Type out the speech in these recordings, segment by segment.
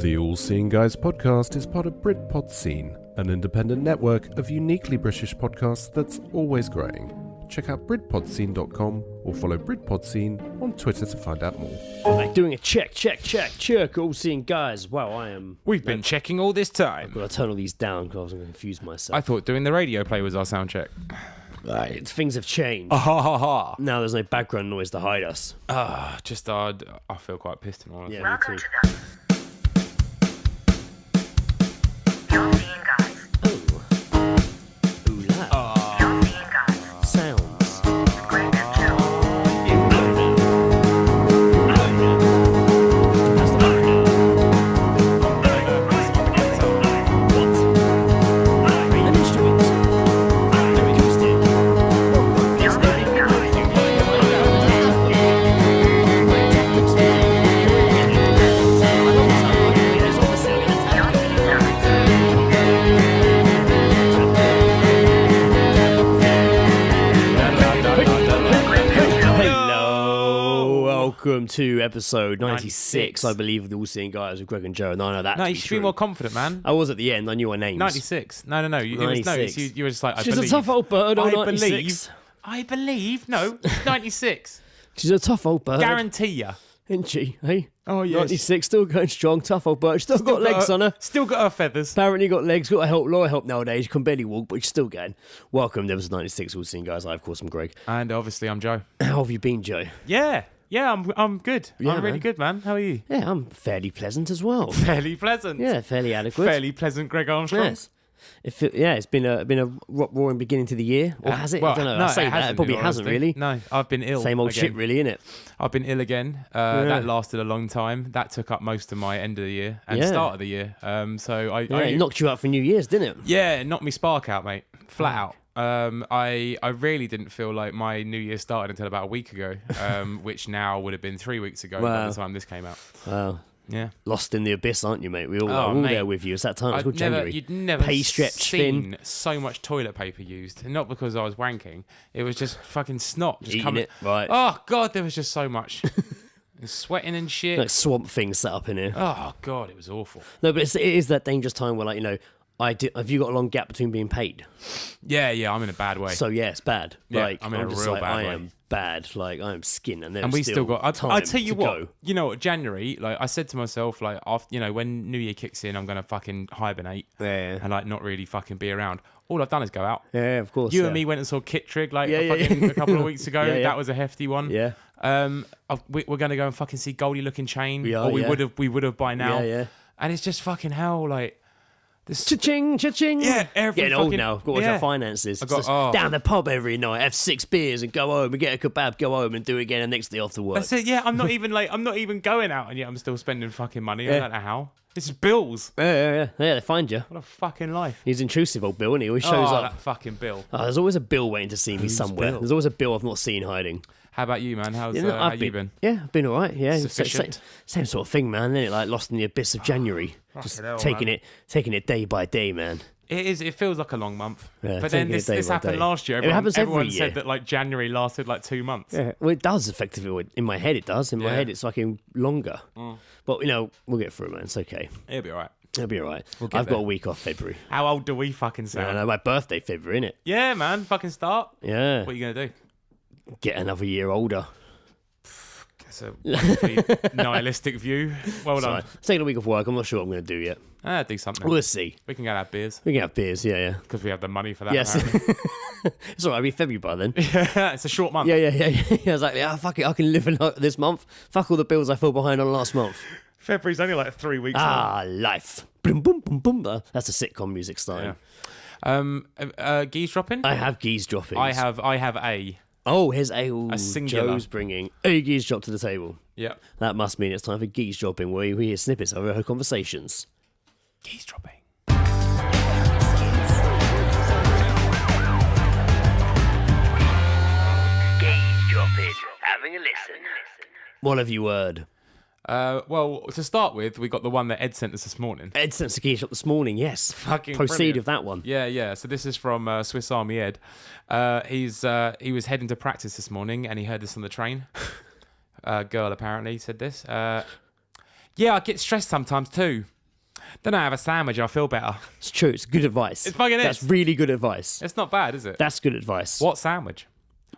The All Seeing Guys podcast is part of Britpod Scene, an independent network of uniquely British podcasts that's always growing. Check out BritpodScene.com or follow Britpod Scene on Twitter to find out more. Like doing a check, All Seeing Guys. Wow, I am... We've been checking all this time. I've got to turn all these down because I was going to confuse myself. I thought doing the radio play was our sound check. Right, things have changed. Ha ha ha. Now there's no background noise to hide us. I feel quite pissed in all of Yeah, Welcome me too. to the All Seeing Guys. Ooh la. All Seeing Guys. Sounds. Great and chill. Welcome to episode 96, 96. I believe, of the All Seeing Guys with Greg and Joe. And I know that No, to you be should true. be more confident, man. I was at the end. I knew our names. 96. No. You, it was, no, 96. you were just like, I She's believe. a tough old bird. I 96. believe. No, 96. She's a tough old bird. Guarantee ya. Isn't she? Hey? Oh, yes. 96, still going strong. Tough old bird. Still got legs on her. Still got her feathers. Apparently got legs, got a lot of help nowadays. You can barely walk, but she's still going. Welcome to episode 96, All Seeing Guys. I, of course, am Greg. And obviously, I'm Joe. How have you been, Joe? Yeah, I'm good. Yeah, I'm really man. good, man. How are you? Yeah, I'm fairly pleasant as well. Fairly pleasant. Yeah, fairly adequate. Fairly pleasant, Greg Armstrong. Yes. It's been a roaring beginning to the year. Or has it? Well, I don't know. no, I say it that. It hasn't, probably in all hasn't, honesty. really. No, I've been ill. Same old again. shit, really, innit? I've been ill again. That lasted a long time. That took up most of my end of the year and Yeah. start of the year. So Yeah, it knocked you out for New Year's, didn't it? yeah, it knocked me spark out, mate. Flat out. I really didn't feel like my New Year started until about a week ago, which now would have been 3 weeks ago by Wow. the time this came out. Wow. Yeah. Lost in the abyss, aren't you, mate? We're Oh, all mate. there with you. It's that time. It's called January. You'd never Pay stretch seen thin. so much toilet paper used. Not because I was wanking. It was just fucking snot. Just Eating coming. it, right. Oh, God, there was just so much. And sweating and shit. Like swamp thing set up in here. Oh, God, it was awful. No, but it is that dangerous time where, like, you know, have you got a long gap between being paid? Yeah, I'm in a bad way. So, yeah, it's bad. Yeah, like, I'm in a just real like, bad I way. am bad. Like, I am skin. And, And we still got. time I tell you to what. go. You know, January. Like I said to myself, like after when New Year kicks in, I'm gonna fucking hibernate Yeah. and like not really fucking be around. All I've done is go out. Yeah, of course. You yeah. and me went and saw Kit Trig like Yeah, yeah. a couple of weeks ago. Yeah, yeah. That was a hefty one. Yeah. We're gonna go and fucking see Goldie Looking Chain. We are, or we yeah. would have by now. Yeah, yeah. And it's just fucking hell. Like this. Cha-ching, cha-ching. Yeah, every Getting old fucking- now. Got to watch yeah. our finances. I got- Just oh. down the pub every night, have 6 beers and go home and get a kebab, go home and do it again the next day after work. That's it. Yeah, I'm not even going out, and yet I'm still spending fucking money. I Yeah. don't know how. This is bills. Yeah, they find you. What a fucking life. He's intrusive, old Bill, and he always shows Oh, up. that fucking bill. Oh, there's always a Bill waiting to see me somewhere. Bill? There's always a Bill I've not seen hiding. How about you, man? How's You know, how you been? Yeah, I've been all right. Yeah, Sufficient? same sort of thing, man. Isn't it? Like lost in the abyss of January, just hell, taking man. it day by day, man. It is. It feels like a long month. Yeah, but then taking it this day by happened day. last year. It happens every everyone year. said that like January lasted like 2 months. Yeah, well, it does effectively. In my head, it does. In my Yeah. head, it's fucking longer. But we'll get through it, man. It's okay. It'll be alright. It'll be all right. get I've got there. a week off February. How old do we fucking I sound? know my birthday February, innit? Yeah, man. Fucking start. Yeah. What are you gonna do? Get another year older. It's a wonderfully nihilistic view. Well done. Sorry. Taking a week off work. I'm not sure what I'm going to do yet. Do something. We'll see. We can go and have beers We can have beers. Yeah. because we have the money for that. Yes. apparently. It's all right. I'll be February by then. It's a short month. Yeah. Exactly. Fuck it. I can live this month. Fuck all the bills I fell behind on last month. February's only like 3 weeks. long. Life. Boom, boom, boom, boom. That's a sitcom music style. Yeah. Geezedropping? I have geese dropping. I have a. Oh, here's a singular. Joe's bringing a geese drop to the table. Yeah. That must mean it's time for geese dropping, where we hear snippets of our conversations. Geezedropping. Geezedropping. Having a listen. What have you heard? Well, to start with, we got the one that Ed sent us this morning. Ed sent us a geese drop this morning. Yes. Fucking Proceed brilliant. with that one. Yeah. So this is from Swiss Army Ed. He was heading to practice this morning and he heard this on the train. Girl apparently said this. Yeah, I get stressed sometimes too. Then I have a sandwich, I feel better. It's true. It's good advice. It fucking is. That's really good advice. It's not bad, is it? That's good advice. What sandwich?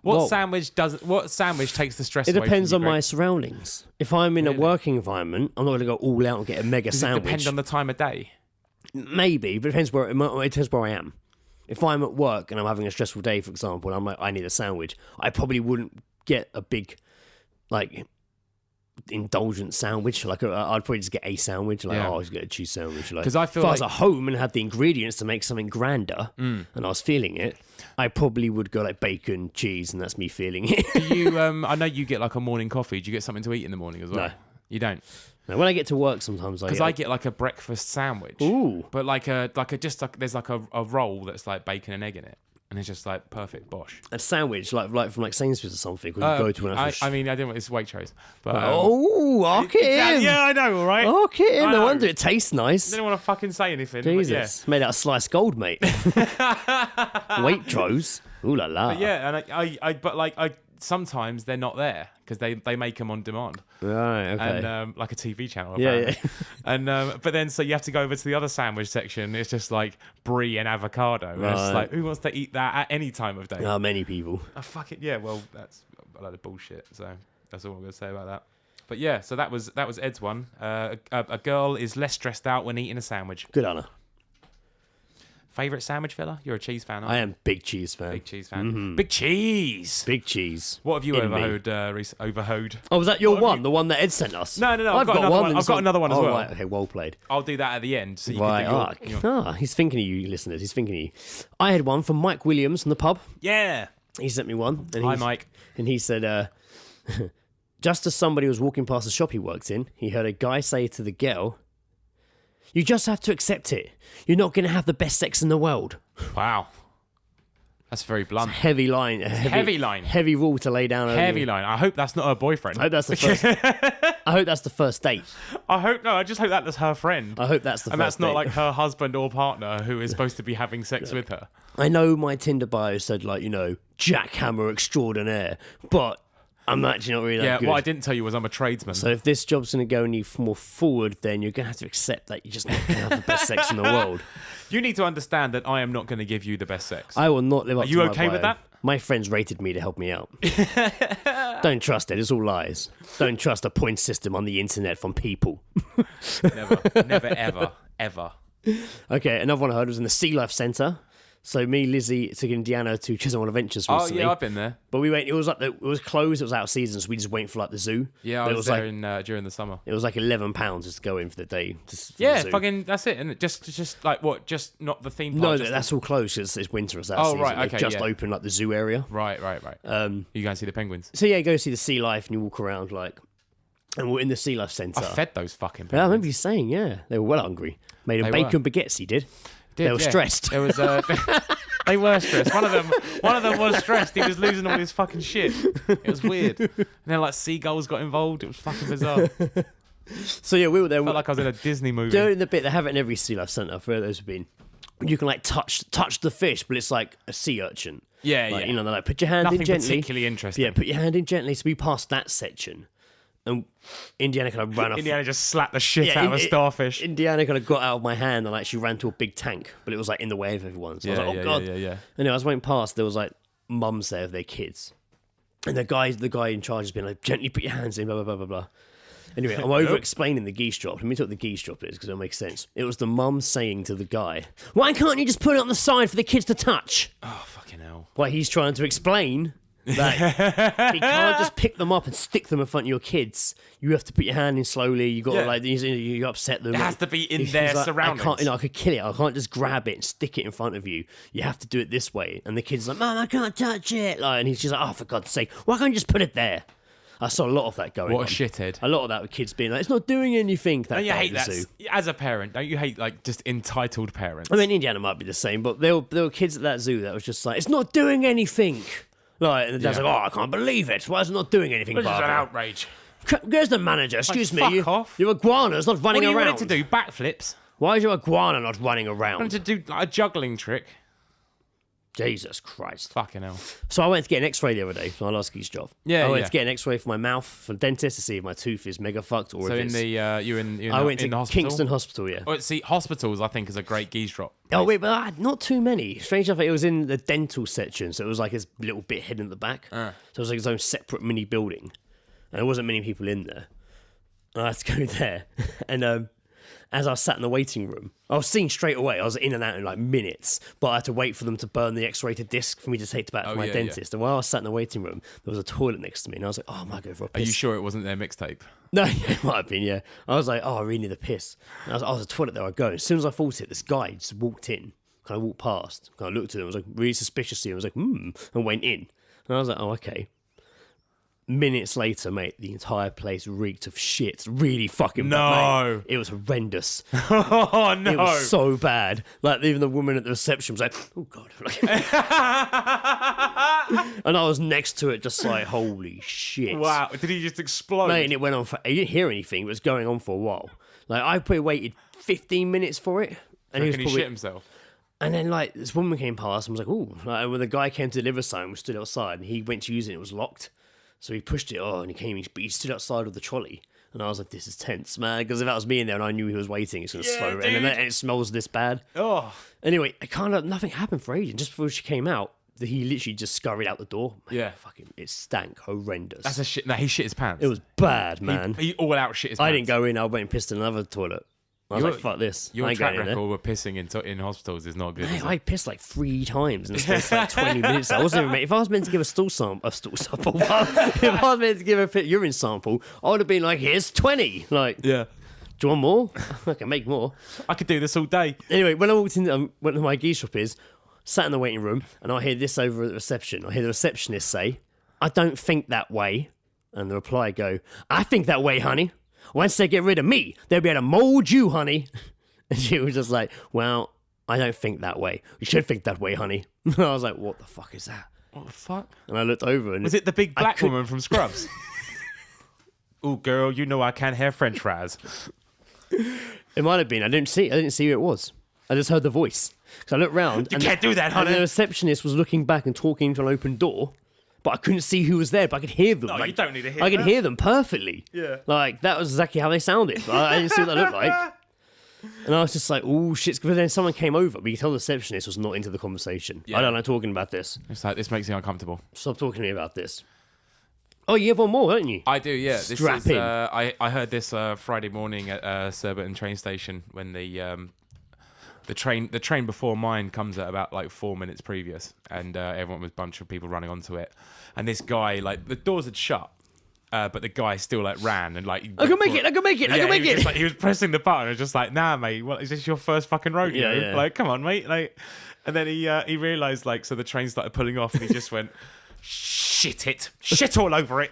What Well- sandwich takes the stress It away depends from on you, my Greg? surroundings. If I'm in a working environment, I'm not going to go all out and get a mega Does it sandwich. depend on the time of day? Maybe, but it depends where I am. If I'm at work and I'm having a stressful day, for example, and I'm like, I need a sandwich, I probably wouldn't get a big, like, indulgent sandwich. Like, I'd probably just get a sandwich. Like, Yeah. I'll just get a cheese sandwich. Like, 'Cause I feel if I was like- at home and had the ingredients to make something grander, and I was feeling it, I probably would go like bacon, cheese, and that's me feeling it. Do you? I know you get like a morning coffee. Do you get something to eat in the morning as well? No. You don't. Now, when I get to work, sometimes Because I get like a breakfast sandwich. Ooh. But there's like a roll that's like bacon and egg in it, and it's just like perfect bosh. a sandwich, like from like Sainsbury's or something. Or you go to an actual. I mean, I didn't want it's Waitrose, but Arc it in. yeah, I know, all right. Arc it in. I No know. wonder it tastes nice. I didn't want to fucking say anything. but Jesus, made out of sliced gold, mate. Waitrose. Ooh la la. yeah, and I sometimes they're not there because they make them on demand. Right. Okay. And like a TV channel, Yeah, apparently. And but then so you have to go over to the other sandwich section. It's just like brie and avocado. And it's Right. like, who wants to eat that at any time of day? Many people. Oh, fuck it. Yeah, well, that's a lot of bullshit. So that's all I'm going to say about that. But yeah, so that was Ed's one. A girl is less stressed out when eating a sandwich. Good on her. Favorite sandwich fella? You're a cheese fan, aren't I you? am big cheese fan. Big cheese fan. Big cheese. Big cheese. What have you In me. overhoed? Oh, was that your What have one? you- The one that Ed sent us? No, I've I've got another one. and I've got another one as well. Right. Okay, well played. I'll do that at the end. So you Right. can do your... He's thinking of you, listeners. He's thinking of you. I had one from Mike Williams from the pub. Yeah. He sent me one. And Hi, he's- Mike. And he said, just as somebody was walking past the shop he worked in, he heard a guy say to the girl, "You just have to accept it. You're not going to have the best sex in the world." Wow. That's very blunt. Heavy line. Heavy line. Heavy rule to lay down. Heavy line. I hope that's not her boyfriend. I hope that's the first. I hope that's the first date. I just hope that's her friend. I hope that's the and first that's not date. like her husband or partner who is supposed to be having sex with her. I know my Tinder bio said like, jackhammer extraordinaire, but I'm actually not really that Yeah, good. what I didn't tell you was I'm a tradesman. So if this job's going to go any more forward, then you're going to have to accept that you're just not going to have the best sex in the world. You need to understand that I am not going to give you the best sex. I will not live up Are to you my okay with bio. that? My friends rated me to help me out. Don't trust it. It's all lies. Don't trust a point system on the internet from people. Never, ever. Okay, another one I heard was in the Sea Life Centre. So me, Lizzie, took Indiana to Chisholm Adventures Oh, recently. yeah, I've been there. But we went. It was like it was closed. It was out of season, so we just went for like the zoo. Yeah, But I it was like there during the summer. it was like £11 just to go in for the day. Just for Yeah, the zoo. fucking, that's it. And just like what? Just not the theme park? No, just that's all closed. It's winter. It's that Oh, season. right, They've okay, just yeah. opened like the zoo area. Right. You go and see the penguins. So yeah, go see the sea life and you walk around like, and we're in the Sea Life Centre. I fed those fucking Yeah, I penguins. remember you saying, yeah, they were well hungry. Made them They bacon baguettes. He did. They were yeah. stressed. There was they were stressed. One of them was stressed. He was losing all his fucking shit. It was weird. And then like seagulls got involved. It was fucking bizarre. So yeah, we were there. Felt like I was in a Disney movie. During the bit they have it in every Sea Life Centre. For those who've been, you can like touch the fish, but it's like a sea urchin. Yeah, Like, yeah. You know, they're like put your hand Nothing in gently. particularly interesting. Yeah, put your hand in gently. So we passed that section, and Indiana kind of ran off. Indiana just slapped the shit out of a starfish. Indiana kind of got out of my hand and actually ran to a big tank, but it was like in the way of everyone. So I was like, oh god. yeah. And I was waiting past. There was like mums there with their kids, and the guy in charge has been like, gently put your hands in, blah blah blah blah blah. Anyway, I'm over explaining the geese drop. Let me talk what the geese drop is because it'll make sense. It was the mum saying to the guy, "Why can't you just put it on the side for the kids to touch?" Oh fucking hell. Why he's trying to explain that he can't just pick them up and stick them in front of your kids. You have to put your hand in slowly. You got to Yeah. like you upset them. It has to be in He's their like, surroundings. I could kill it. I can't just grab it and stick it in front of you. You have to do it this way. And the kid's like, "Mum, I can't touch it." Like, and he's just like, "Oh, for God's sake, why can't you just put it there?" I saw a lot of that going on. What a shithead. A lot of that with kids being like, "It's not doing anything." That Don't you day hate at that? the zoo. As a parent, don't you hate like just entitled parents? I mean, Indiana might be the same, but there were kids at that zoo that was just like, "It's not doing anything." Like, and the dad's Yeah. like, "Oh, I can't believe it. Why is it not doing anything, this is an Barbara?" outrage. Where's the manager? Excuse me. fuck off. Your iguana's not running What do you around. want it to do? Backflips? Why is your iguana not running I around? want it to do like, a juggling trick. Jesus Christ. Fucking hell. So I went to get an X-ray the other day for my last geese job. Yeah, I went yeah. to get an X-ray for my mouth for the dentist to see if my tooth is mega fucked or So if in it's... the you're in I went in to the hospital? Kingston Hospital, yeah. Oh, see, hospitals I think is a great geese drop. Oh wait, but not too many. Strange enough, it was in the dental section, so it was like this little bit hidden at the back. So it was like its own separate mini building, and there wasn't many people in there. And I had to go there, and as I sat in the waiting room, I was seeing straight away. I was in and out in like minutes, but I had to wait for them to burn the X-rated disc for me to take it back to my dentist. And while I was sat in the waiting room, there was a toilet next to me, and I was like, "Oh, I might go for a piss." Are you sure it wasn't their mixtape? No, yeah, it might have been, yeah. I was like, "Oh, I really need a piss." And I was like, "Oh, there's a toilet there, I go." As soon as I thought it, this guy just walked in, kind of walked past, kind of looked at him, I was like, really suspiciously, I was like, and went in. And I was like, "Oh, okay." Minutes later, mate, the entire place reeked of shit. Really fucking bad. No. Mate. It was horrendous. Oh no! It was so bad. Like, even the woman at the reception was like, "Oh, God." And I was next to it just like, holy shit. Wow! Did he just explode? Mate, and it went on for... I didn't hear anything. It was going on for a while. Like, I probably waited 15 minutes for it. And Can he he was shit himself? And then, like, this woman came past and was like, "Ooh." Like, when the guy came to deliver something, we stood outside, and he went to use it, and it was locked. So he pushed it and he came, but he stood outside of the trolley. And I was like, "This is tense, man." Because if that was me in there and I knew he was waiting, it's going to slow it. And then it smells this bad. Oh. Anyway, nothing happened for ages. Just before she came out, he literally just scurried out the door. Man, Yeah. Fucking, it stank horrendous. That's a shit. No, he shit his pants. It was bad, man. He all out shit his pants. I didn't go in. I went and pissed in another toilet. I was like, "Fuck this." I Your ain't track going in there. record with pissing in hospitals is not good. Mate, Is it? I pissed like 3 times in the space of like 20 minutes. I wasn't even. If I was meant to give a stool sample, if I was meant to give a urine sample, I would have been like, "Here's 20." Like, Yeah. "Do you want more?" I can make more. I could do this all day. Anyway, when I walked in, went to my geese shop sat in the waiting room, and I hear this over at the reception. I hear the receptionist say, "I don't think that way," and the reply go, "I think that way, honey. Once they get rid of me, they'll be able to mold you, honey." And she was just like, "Well, I don't think that way. You should think that way, honey." And I was like, "What the fuck is that?" What the fuck? And I looked over and Was it the big black woman from Scrubs? Oh, girl, you know I can't have French fries. it might have been. I didn't see who it was. I just heard the voice. So I looked round. You can't do that, And the honey. receptionist was looking back and talking to an open door. But I couldn't see who was there, but I could hear them. No, you don't need to hear I could that. hear them perfectly. Yeah. Like, that was exactly how they sounded. I didn't see what they looked like. And I was just like, "Oh, shit." But then someone came over, but you could tell the receptionist was not into the conversation. Yeah. I don't like talking about this. It's like, this makes me uncomfortable. Stop talking to me about this. Oh, you have one more, don't you? I do, yeah. This Strap is, in. I heard this Friday morning at Surbiton train station when the train before mine comes at about like 4 minutes previous, and everyone was a bunch of people running onto it, and this guy, like, the doors had shut, but the guy still like ran and like, I can make it. I can make it. I can make he was it. just, like, he was pressing the button and just like, "Nah, mate, what is this, your first fucking rodeo? Yeah, yeah. Like, come on, mate." Like, and then he realized, like, so the train started pulling off, and he just went, shit all over it.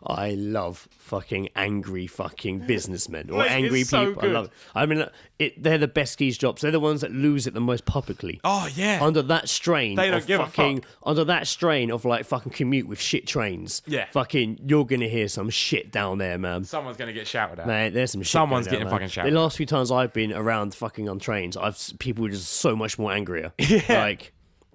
I love fucking angry fucking businessmen or Mate, angry it's so people. I love good. it. I mean, they're the best geese drops. They're the ones that lose it the most publicly. Oh yeah. Under that strain, They don't of give a fucking, fuck. under that strain of like fucking commute with shit trains. Yeah. Fucking, you're gonna hear some shit down there, man. Someone's gonna get shouted at. Mate, there's some shit. Someone's going getting down, man. fucking shouted. The last few times I've been around fucking on trains, people are just so much more angrier. Yeah. Like,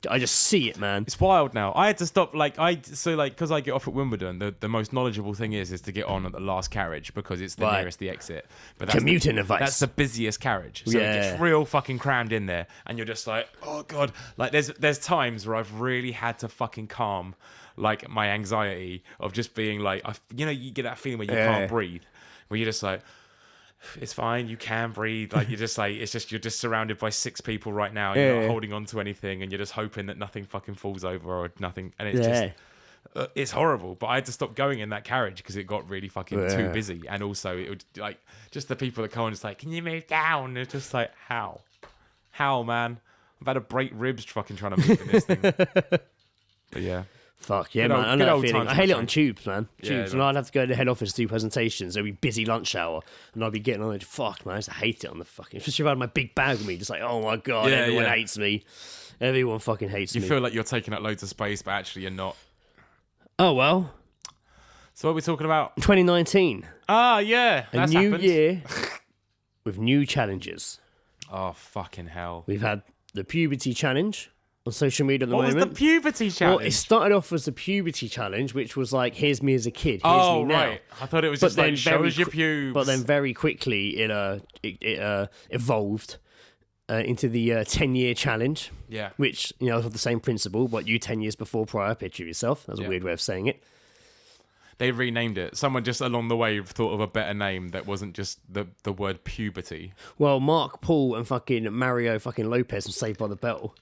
I just see it, man. It's wild now. I had to stop, because I get off at Wimbledon, the most knowledgeable thing is to get on at the last carriage because it's the Right. nearest the exit. But that's Commuting advice. That's the busiest carriage. So it Yeah. gets real fucking crammed in there, and you're just like, "Oh god." Like there's times where I've really had to fucking calm like my anxiety of just being like, you get that feeling where you Yeah. can't breathe, where you're just like, "It's fine, you can breathe." Like, you're just like, you're just surrounded by 6 people right now. You're Yeah. not holding on to anything, and you're just hoping that nothing fucking falls over or nothing. And it's Yeah. just, it's horrible. But I had to stop going in that carriage because it got really fucking too Yeah. busy. And also, it would like just the people that come on, just like, "Can you move down?" It's just like, how, man? I've had to break ribs fucking trying to move in this thing. But yeah. Fuck yeah, Good man! old- I good know that old feeling. times I on hate the it on tubes, man. Yeah, Tubes. man. And I'd have to go to the head office to do presentations. There'd be busy lunch hour, and I'd be getting on it. Fuck, man! I just hate it on the fucking. Especially if I had my big bag with me, just like, oh my god, Yeah, everyone yeah. hates me. Everyone fucking hates You me. feel like you're taking up loads of space, but actually you're not. Oh well, So what are we talking about? 2019, Ah, yeah. a That's new happened. year with new challenges. Oh, fucking hell. We've had the puberty challenge. on social media at the What was moment. the puberty Well, challenge? it started off as a puberty challenge, which was like, here's me as a kid, here's oh, me now. right. I thought it was But just like, then show very us your qu- pubes. But then very quickly it evolved into the 10-year challenge. Yeah. Which, you know, of the same principle, but you 10 years before prior, picture of yourself. That's a Yeah. weird way of saying it. They renamed it. Someone just along the way thought of a better name that wasn't just the word puberty. Well, Mark Paul and fucking Mario fucking Lopez from Saved by the Bell,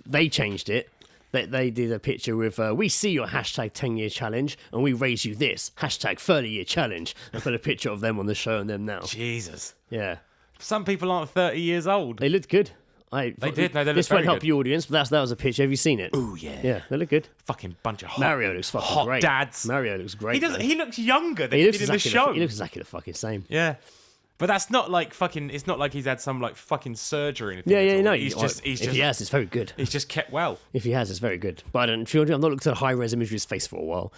they changed it. They did a picture with, we see your hashtag 10-year challenge and we raise you this, hashtag 30-year challenge, and put a picture of them on the show and them now. Jesus. Yeah. Some people aren't 30 years old. They looked good. They did. No, they this looked won't very help good. you, audience, but that was a picture. Have you seen it? Oh, yeah. Yeah, they look good. Fucking bunch of hot, Mario looks fucking hot great. dads. Mario looks great. He doesn't. man. He looks younger than He he looks did in the exactly show. he looks exactly the fucking same. Yeah. But that's not like fucking. It's not like he's had some like fucking surgery or anything. Yeah, at yeah, all. no. He's just. If he has, it's very good. He's just kept well. If he has, it's very good. But I don't. If you're, I'm not looking at high-res imagery of his face for a while.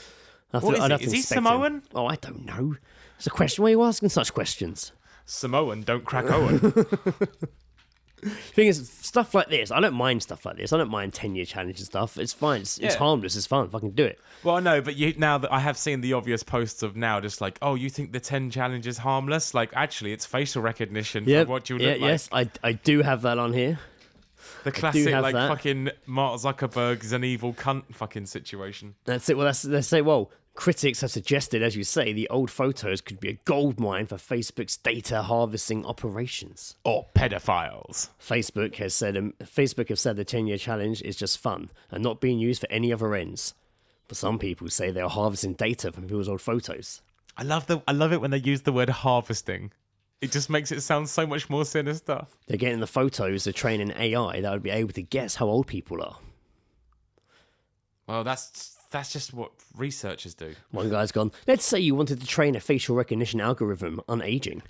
What is he? Is he Samoan? Oh, I don't know. It's a question. Why are you asking such questions? Samoan, don't crack Owen. Thing is, stuff like this, I don't mind stuff like this. I don't mind 10-year challenge and stuff. It's fine. It's Yeah. harmless. It's fun. Fucking do it. Well, no, but now that I have seen the obvious posts of now, just like, oh, you think the 10 challenge is harmless? Like, actually, it's facial recognition Yeah. for what you look like. Yes, I do have that on here. The classic, have like, that. fucking Mark Zuckerberg's an evil cunt fucking situation. That's it. Well, let's say, well, critics have suggested, as you say, the old photos could be a goldmine for Facebook's data harvesting operations. Or pedophiles. Facebook have said the 10-year challenge is just fun and not being used for any other ends. But some people say they are harvesting data from people's old photos. I love it when they use the word harvesting. It just makes it sound so much more sinister. They're getting the photos to train an AI that would be able to guess how old people are. Well, that's just what researchers do. One guy's gone, let's say you wanted to train a facial recognition algorithm on aging.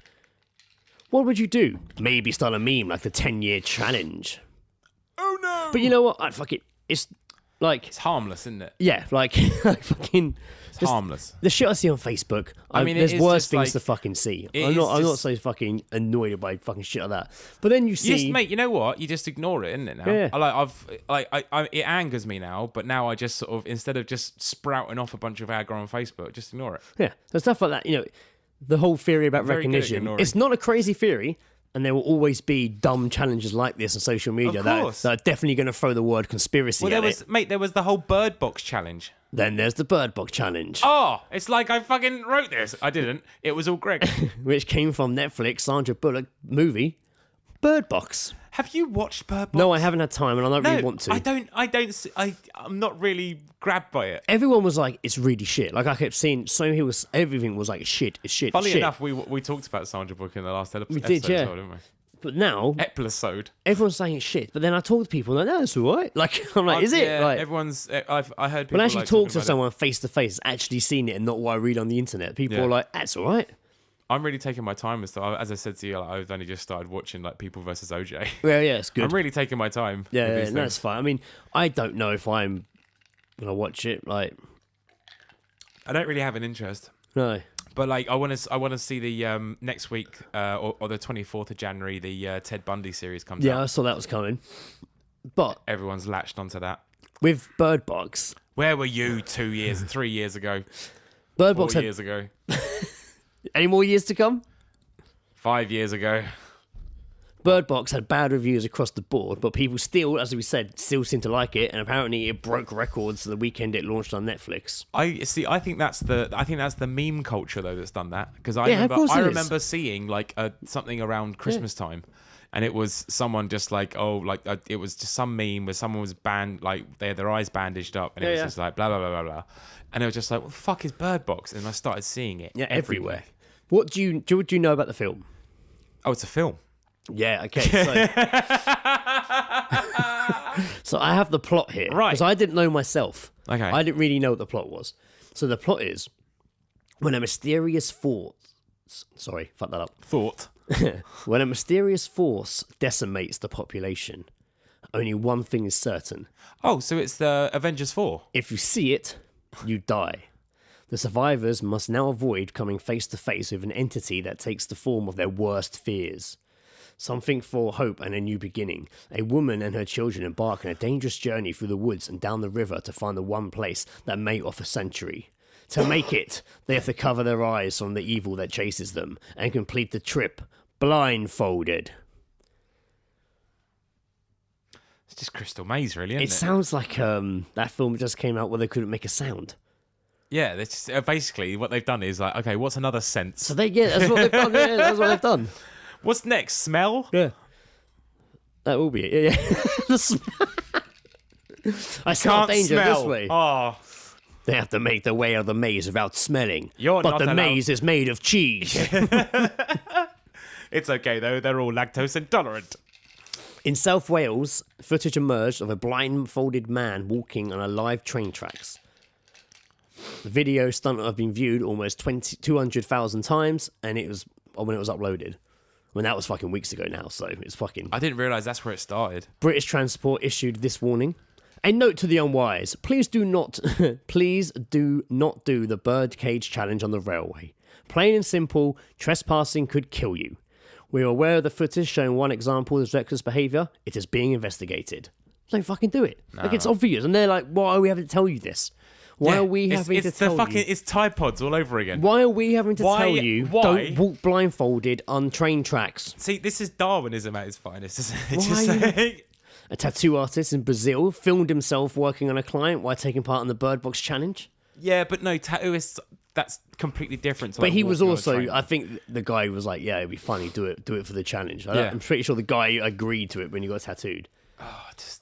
What would you do? Maybe start a meme like the 10-year challenge. Oh no! But you know what? I'd fuck it. It's like, It's harmless, isn't it? yeah, like fucking... It's harmless. The shit I see on Facebook, I mean, it there's is worse just things like- to fucking see. it I'm is not just- so fucking annoyed by fucking shit like that. But then you You see... just, mate, you know what? You just ignore it, isn't it? Now, Yeah. it angers me now. But now I just sort of, instead of just sprouting off a bunch of aggro on Facebook, just ignore it. Yeah, so stuff like that, you know, the whole theory about Very good at recognition. ignoring. It's not a crazy theory, and there will always be dumb challenges like this on social media Of that course. are definitely going to throw the word conspiracy Well, at there was the whole bird box challenge. Then there's the Bird Box Challenge, Oh, it's like I fucking wrote this. I didn't. It was all Greg. which came from Netflix Sandra Bullock movie, Bird Box. Have you watched Bird Box? No, I haven't had time, and I don't No, really want to. I'm not really grabbed by it. Everyone was like, it's really shit. Like, I kept seeing so many people, everything was like, shit, it's shit, Funnily shit. enough, we talked about Sandra Bullock in the last episode. We did, yeah. Didn't we? But now, Episode. everyone's saying it's shit. But then I talk to people, and they're like, no, it's all right. Like, I'm like, is it? Yeah, Like, everyone's. I heard people. when I actually like, talk talking to about it. someone face to face, actually seen it and not what I read on the internet, people Yeah. are like, that's all right. I'm really taking my time and stuff. As I said to you, like, I've only just started watching like People versus OJ. Well, yeah, it's good. I'm really taking my time. yeah, with yeah, these no, things. it's fine. I mean, I don't know if I'm gonna watch it. Like, I don't really have an interest, no. but like I want to see the next week or the 24th of January the Ted Bundy series comes Yeah, I out. saw that was coming. But Everyone's latched onto that. with Bird Box, Where were you 2 years, 3 years ago, Bird 4 Box had years ago, any more years to come? 5 years ago? Bird Box had bad reviews across the board, but people still, as we said, still seem to like it, and apparently it broke records the weekend it launched on Netflix. I think that's the meme culture though that's done that, because Yeah, of course it is. remember seeing like something around Christmas time, and it was someone just like it was just some meme where someone was like they had their eyes bandaged up, and it was Yeah. just like blah blah blah blah blah, and it was just like, what the fuck is Bird Box? And I started seeing it Everywhere. What do you know about the film? Oh, it's a film. Yeah, okay. So I have the plot here. Right. Because I didn't know myself. Okay. I didn't really know what the plot was. So the plot is when a mysterious force. Sorry, fuck that up. Thought. When a mysterious force decimates the population, only one thing is certain. Oh, so it's the Avengers 4. If you see it, you die. The survivors must now avoid coming face to face with an entity that takes the form of their worst fears. Something for hope and a new beginning. A woman and her children embark on a dangerous journey through the woods and down the river to find the one place that may offer sanctuary. To make it, they have to cover their eyes from the evil that chases them and complete the trip blindfolded. It's just Crystal Maze, really, isn't it? It sounds like that film just came out where they couldn't make a sound. Yeah, that's just, basically what they've done is like, okay, what's another sense? So that's what they've done. Yeah, that's what they've done. What's next? Smell? Yeah. That will be it. Yeah. I smell danger this way. Oh, They have to make their way out of the maze without smelling. You're but not the allowed- maze is made of cheese. it's okay though. They're all lactose intolerant. In South Wales, footage emerged of a blindfolded man walking on a live train tracks. The video stunt have been viewed almost 200,000 times, and it was when it was uploaded. I mean, that was fucking weeks ago now, so it's fucking... I didn't realise that's where it started. British Transport issued this warning. A note to the unwise. Please do not do the birdcage challenge on the railway. Plain and simple, trespassing could kill you. We are aware of the footage showing one example of reckless behaviour. It is being investigated. Don't fucking do it. Like, it's obvious. And they're like, why are we having to tell you this? Why are we having to tell you? It's Tide Pods all over again. Why are we having to tell you why? don't walk blindfolded on train tracks? See, this is Darwinism at its finest, isn't it? Why Just are you- saying- A tattoo artist in Brazil filmed himself working on a client while taking part in the Bird Box Challenge. Yeah, but no, tattooists, that's completely different. To, But like, he was walking on a also, train. I think the guy was like, yeah, it'd be funny, do it for the challenge. Yeah. I'm pretty sure the guy agreed to it when he got tattooed. Oh, just...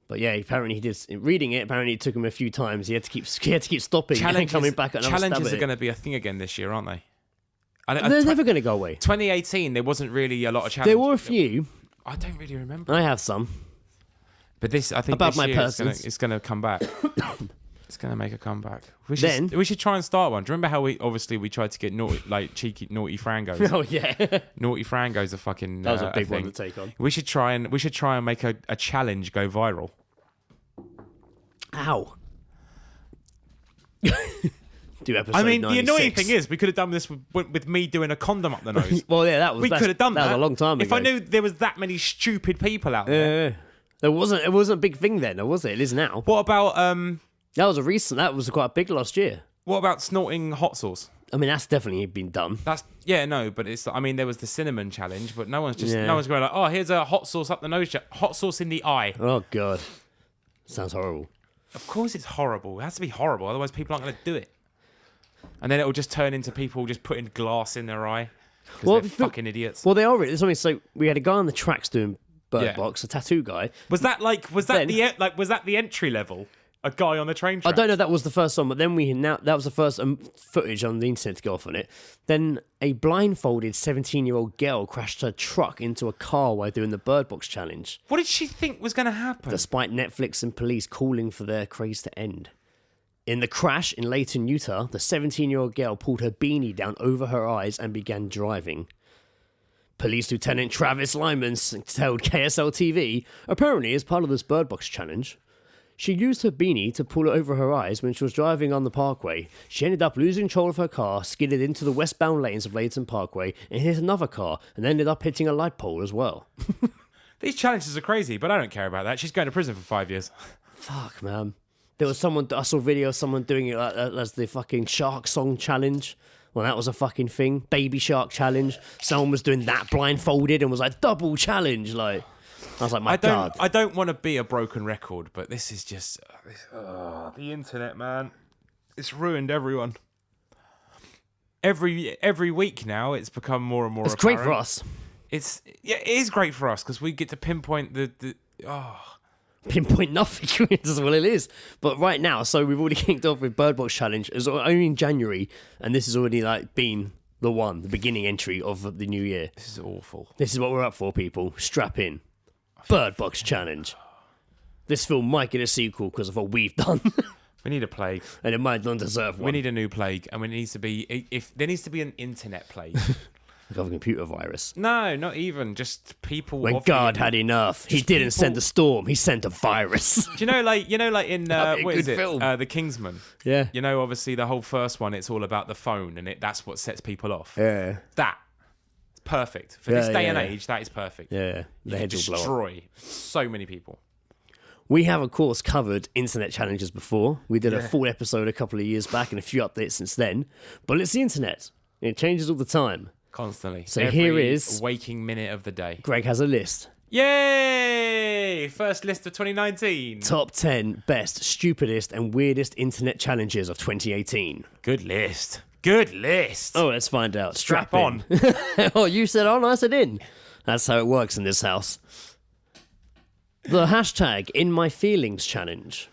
But yeah, apparently he did. Reading it, apparently it took him a few times. He had to keep stopping and coming back. And Challenges are going to be a thing again this year, aren't they? They're never going to go away. 2018, there wasn't really a lot of challenges. There were a few. I don't really remember. I have some. But this, I think, About this my year persons. it's going to come back. It's going to make a comeback. We should try and start one. Do you remember how we tried to get naughty, like cheeky naughty frangos? Oh yeah, Naughty frangos are fucking. that was a big thing. one to take on. We should try and make a challenge go viral. Ow. Do episode I mean, 96. the annoying thing is, we could have done this with me doing a condom up the nose. Well, yeah, We could have done that. That was a long time ago. If I knew there was that many stupid people out there. Yeah. It wasn't a big thing then, was it? It is now. What about That was quite big last year. snorting hot sauce? I mean, that's definitely been done. That's but it's. I mean, there was the cinnamon challenge, but no one's Yeah. going like, oh, here's a hot sauce up the nose, hot sauce in the eye. Oh god, sounds horrible. Of course, it's horrible. It has to be horrible, otherwise people aren't going to do it. And then it will just turn into people just putting glass in their eye because they're fucking idiots. Well, they are really. Something. So we had a guy on the tracks doing Bird Yeah. Box, a tattoo guy. Was that the entry level? A guy on the train track? I don't know if that was the first one, but then that was the first footage on the internet to go off on it. Then a blindfolded 17-year-old girl crashed her truck into a car while doing the Bird Box challenge, What did she think was going to happen? despite Netflix and police calling for their craze to end. In the crash in Layton, Utah, the 17-year-old girl pulled her beanie down over her eyes and began driving. Police Lieutenant Travis Lyman told KSL TV, apparently as part of this Bird Box challenge, she used her beanie to pull it over her eyes when she was driving on the parkway. She ended up losing control of her car, skidded into the westbound lanes of Layton Parkway, and hit another car, and ended up hitting a light pole as well. These challenges are crazy, but I don't care about that. She's going to prison for 5 years. Fuck, man. There was I saw a video of someone doing it as the fucking shark song challenge. Well, that was a fucking thing. Baby shark challenge. Someone was doing that blindfolded and was like, double challenge. Like, I was like, my God. I don't want to be a broken record, but this is just the internet, man. It's ruined everyone. Every week now, it's become more and more. It's apparent. great for us. It is great for us because we get to pinpoint the. Pinpoint nothing. That's what it is. But right now, so we've already kicked off with Bird Box Challenge. It's only in January, and this has already been the beginning entry of the new year. This is awful. This is what we're up for, people. Strap in. Bird Box Challenge. This film might get a sequel because of what we've done, We need a plague. and it might not deserve one. We need a new plague, and there needs to be an internet plague. Like a computer virus. No, not even. Just people. When offering- God had enough, he Just didn't people- send a storm. He sent a virus. Do you know, like in That'd be a what is good it? film. The Kingsman. Yeah. You know, obviously the whole first one, it's all about the phone, and that's what sets people off. Yeah. That's perfect for this Yeah, day and yeah. age. That is perfect. Yeah, You the could heads will blow up. destroy so many people. We have, of course, covered internet challenges before. We did a full episode a couple of years back and a few updates since then. But it's the internet. It changes all the time. Constantly. So Every here is- waking minute of the day. Greg has a list. Yay! First list of 2019. Top 10 best, stupidest, and weirdest internet challenges of 2018. Good list. Good list. Oh, let's find out. Strap in. Oh, you said on, I said in. That's how it works in this house. The hashtag In My Feelings challenge.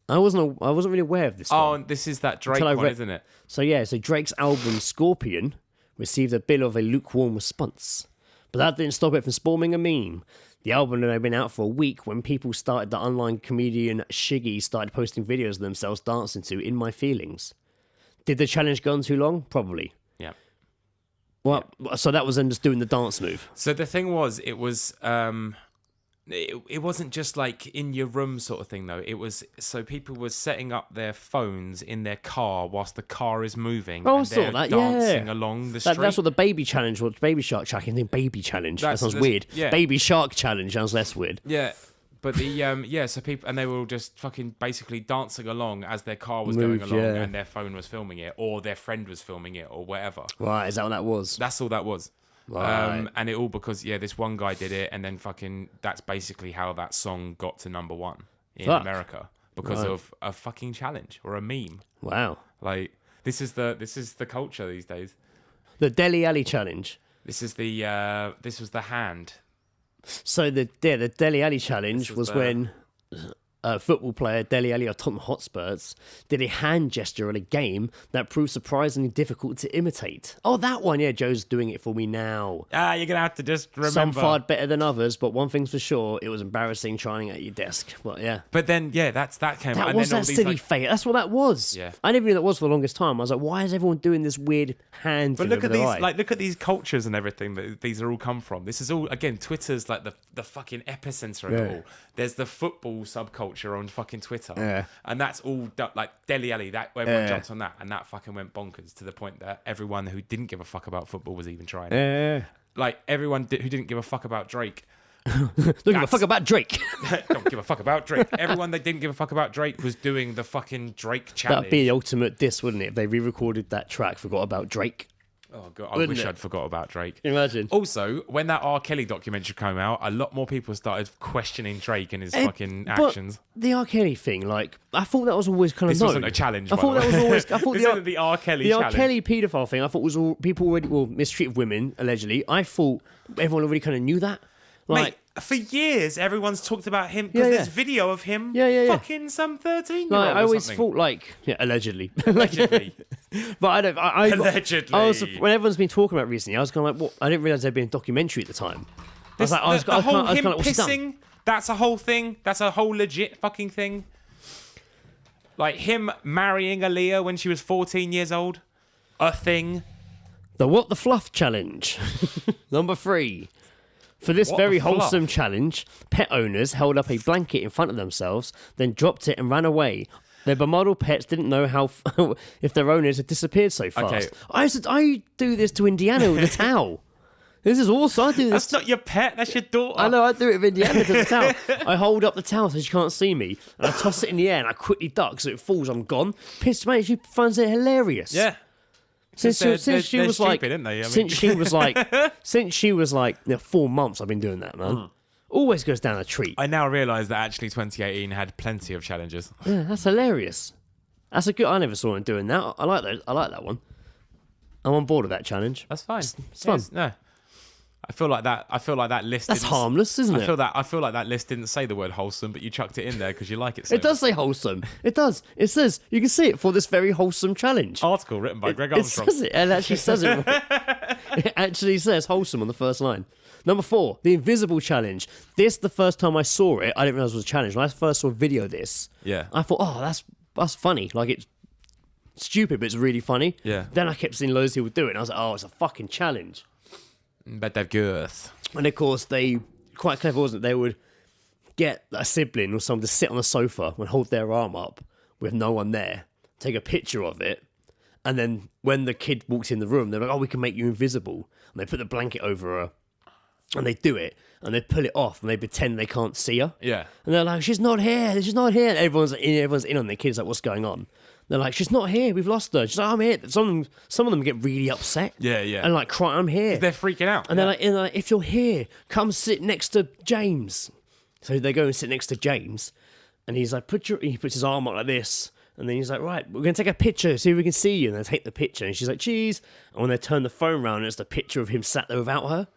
I wasn't really aware of this Oh, one. and this is that Drake Until I one, read- isn't it? So Drake's album Scorpion received a bit of a lukewarm response. But that didn't stop it from spawning a meme. The album had been out for a week when people started, the online comedian Shiggy started posting videos of themselves dancing to In My Feelings. Did the challenge go on too long? Probably. Yeah. Well, so that was them just doing the dance move. So the thing was, it wasn't just like in your room sort of thing though. It was so people were setting up their phones in their car whilst the car is moving. Oh, I and saw they're that, dancing yeah. along the street. That's what the baby challenge was. Baby shark challenge. Baby challenge. That sounds That's- weird. yeah. Baby shark challenge sounds less weird. Yeah, but so people, and they were all just fucking basically dancing along as their car was Moved, going along, yeah. and their phone was filming it, or their friend was filming it, or whatever. Right, is that what that was? That's all that was. Right. And it all because this one guy did it, and then fucking that's basically how that song got to number one in Fuck. America because of a fucking challenge or a meme. Wow. Like this is the culture these days. The Deli Alley challenge. This was the hand. So the Deli Alley challenge This was was the- when a football player, Deli Alley or Tottenham Hotspurs, did a hand gesture at a game that proved surprisingly difficult to imitate. Oh, that one, yeah. Joe's doing it for me now. You're gonna have to just remember. Some fared better than others, but one thing's for sure, it was embarrassing trying at your desk. Well, yeah. But then that came. That and was then all that these, silly like, fail. That's what that was. Yeah. I never knew that was for the longest time. I was like, why is everyone doing this weird hand But thing look over at their these, eye? look at these cultures and everything that these are all come from. This is all again. Twitter's like the fucking epicenter of it Yeah. all. There's the football subculture on fucking Twitter, Yeah. and that's all like Deli Alley. That everyone Yeah. jumped on that, and that fucking went bonkers to the point that everyone who didn't give a fuck about football was even trying it. Yeah. Like everyone who didn't give a fuck about Drake. Don't give a fuck about Drake. Don't give a fuck about Drake. Everyone that didn't give a fuck about Drake was doing the fucking Drake challenge. That'd be the ultimate diss, wouldn't it? If they re-recorded that track, forgot about Drake. Oh god, I Wouldn't wish it? I'd forgot about Drake. Imagine. Also, when that R. Kelly documentary came out, a lot more people started questioning Drake and his fucking But actions. the R. Kelly thing, like, I thought that was always kind of This known. wasn't a challenge. I by thought the that was way. always. I thought this the isn't the R. Kelly the R. challenge. Kelly paedophile thing. I thought was all people already mistreated women allegedly. I thought everyone already kind of knew that. Like, Mate, for years, everyone's talked about him Yeah, because yeah. there's video of him Yeah. fucking some 13-year-old I or always something. thought like allegedly. Allegedly. But I don't. I Allegedly. I was, when everyone's been talking about it recently, I was kind of like, what? I didn't realize there'd been a documentary at the time. I was like, I was the whole kinda him like, what's he done? pissing, that's a whole thing. That's a whole legit fucking thing. Like him marrying Aaliyah when she was 14 years old. A thing. The What the Fluff challenge. Number 3. For this What very the fluff? wholesome challenge, pet owners held up a blanket in front of themselves, then dropped it and ran away. Their bemuddled pets didn't know how if their owners had disappeared so fast. Okay. I do this to Indiana with a towel. This is awesome. I do this. That's not your pet, that's your daughter. I know, I do it with Indiana to the towel. I hold up the towel so she can't see me, and I toss it in the air, and I quickly duck so it falls. I'm gone. Pissed, mate. She finds it hilarious. Yeah. Since They're she was like, stupid, aren't they? I mean- since she was like 4 months, I've been doing that, man. Always goes down a treat. I now realise that actually 2018 had plenty of challenges. Yeah, that's hilarious. That's a good. I never saw him doing that. I like that. I like that one. I'm on board with that challenge. That's fine. It's fun. No. I feel like that list. That's didn't- harmless, isn't I it? feel like that list didn't say the word wholesome, but you chucked it in there because you like it so It does say wholesome. It does. It says you can see it for this very wholesome challenge. Article written by Greg It Armstrong. says it. It actually says it. It actually says wholesome on the first line. Number 4, the invisible challenge. This, the first time I saw it, I didn't realize it was a challenge. When I first saw a video of this, Yeah. I thought, oh, that's funny. Like, it's stupid, but it's really funny. Yeah. Then I kept seeing loads of people do it, and I was like, oh, it's a fucking challenge. But they're good. And of course, they quite clever, wasn't it? They would get a sibling or someone to sit on the sofa and hold their arm up with no one there, take a picture of it, And then when the kid walks in the room, they're like, "Oh, we can make you invisible." And they put the blanket over her, and they do it, and they pull it off, and they pretend they can't see her. Yeah. And they're like, "She's not here. She's not here." And everyone's in on the kids. Like, what's going on? They're like, "She's not here. We've lost her." She's like, "I'm here." Some of them get really upset. Yeah, yeah. And like, cry, "I'm here." They're freaking out. And they're like, "If you're here, come sit next to James." So they go and sit next to James, and he's like, he puts his arm up like this, and then he's like, "Right, we're gonna take a picture, see if we can see you." And they take the picture, and she's like, "Cheese." And when they turn the phone around, it's the picture of him sat there without her,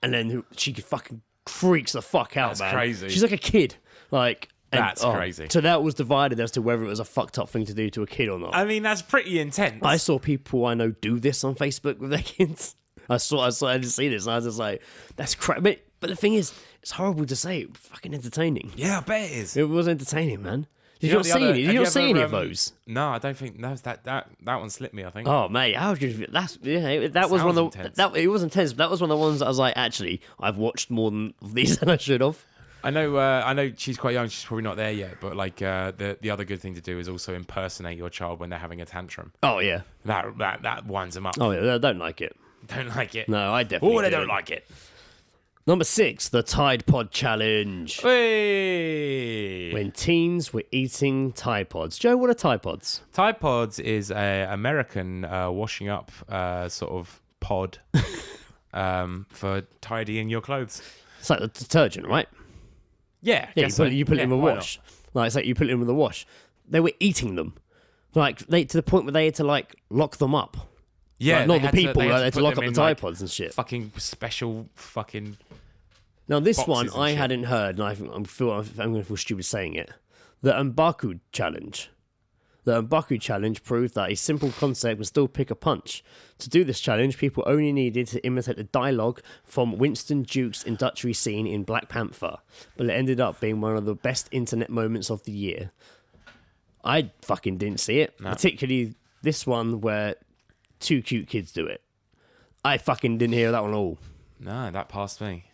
and then she fucking freaks the fuck out, That's man. crazy. She's like a kid, like. That's crazy. So that was divided as to whether it was a fucked up thing to do to a kid or not. I mean, that's pretty intense. I saw people I know do this on Facebook with their kids. I didn't see this, and I was just like, that's crap. But the thing is, it's horrible to say. Fucking entertaining. Yeah, I bet it is. It was entertaining, man. Did You you know not the see other- any? Did have you you not see ever, any of those? No, I don't think that one slipped me. I think. Oh mate, how would you? That was one of the intense. it was intense. But that was one of the ones that I was like, actually, I've watched more than these than I should have. I know she's quite young. She's probably not there yet. But like the other good thing to do is also impersonate your child when they're having a tantrum. Oh yeah. That winds them up. Oh yeah. I don't like it. Don't like it. No, I definitely. Oh, they do. don't like it. Number 6, the Tide Pod Challenge. Hey. When teens were eating Tide Pods. Joe, what are Tide Pods? Tide Pods is a American washing up sort of pod for tidying your clothes. It's like the detergent, right? Yeah, Yeah, you put it in the why wash. Like, it's like you put it in the wash. They were eating them. Like, to the point where they had to, like, lock them up. Yeah, Like, not they the had to- people, they had like, to they had to put lock them up the in, Tide like, Pods and shit. fucking special fucking. Now, this boxes one and I shit. hadn't heard, and I'm going to feel stupid saying it. The M'Baku Challenge. The M'Baku Challenge proved that a simple concept would still pick a punch. To do this challenge, people only needed to imitate the dialogue from Winston Duke's inductory scene in Black Panther, but it ended up being one of the best internet moments of the year. I fucking didn't see it, particularly this one where 2 cute kids do it. I fucking didn't hear that one at all. No, that passed me.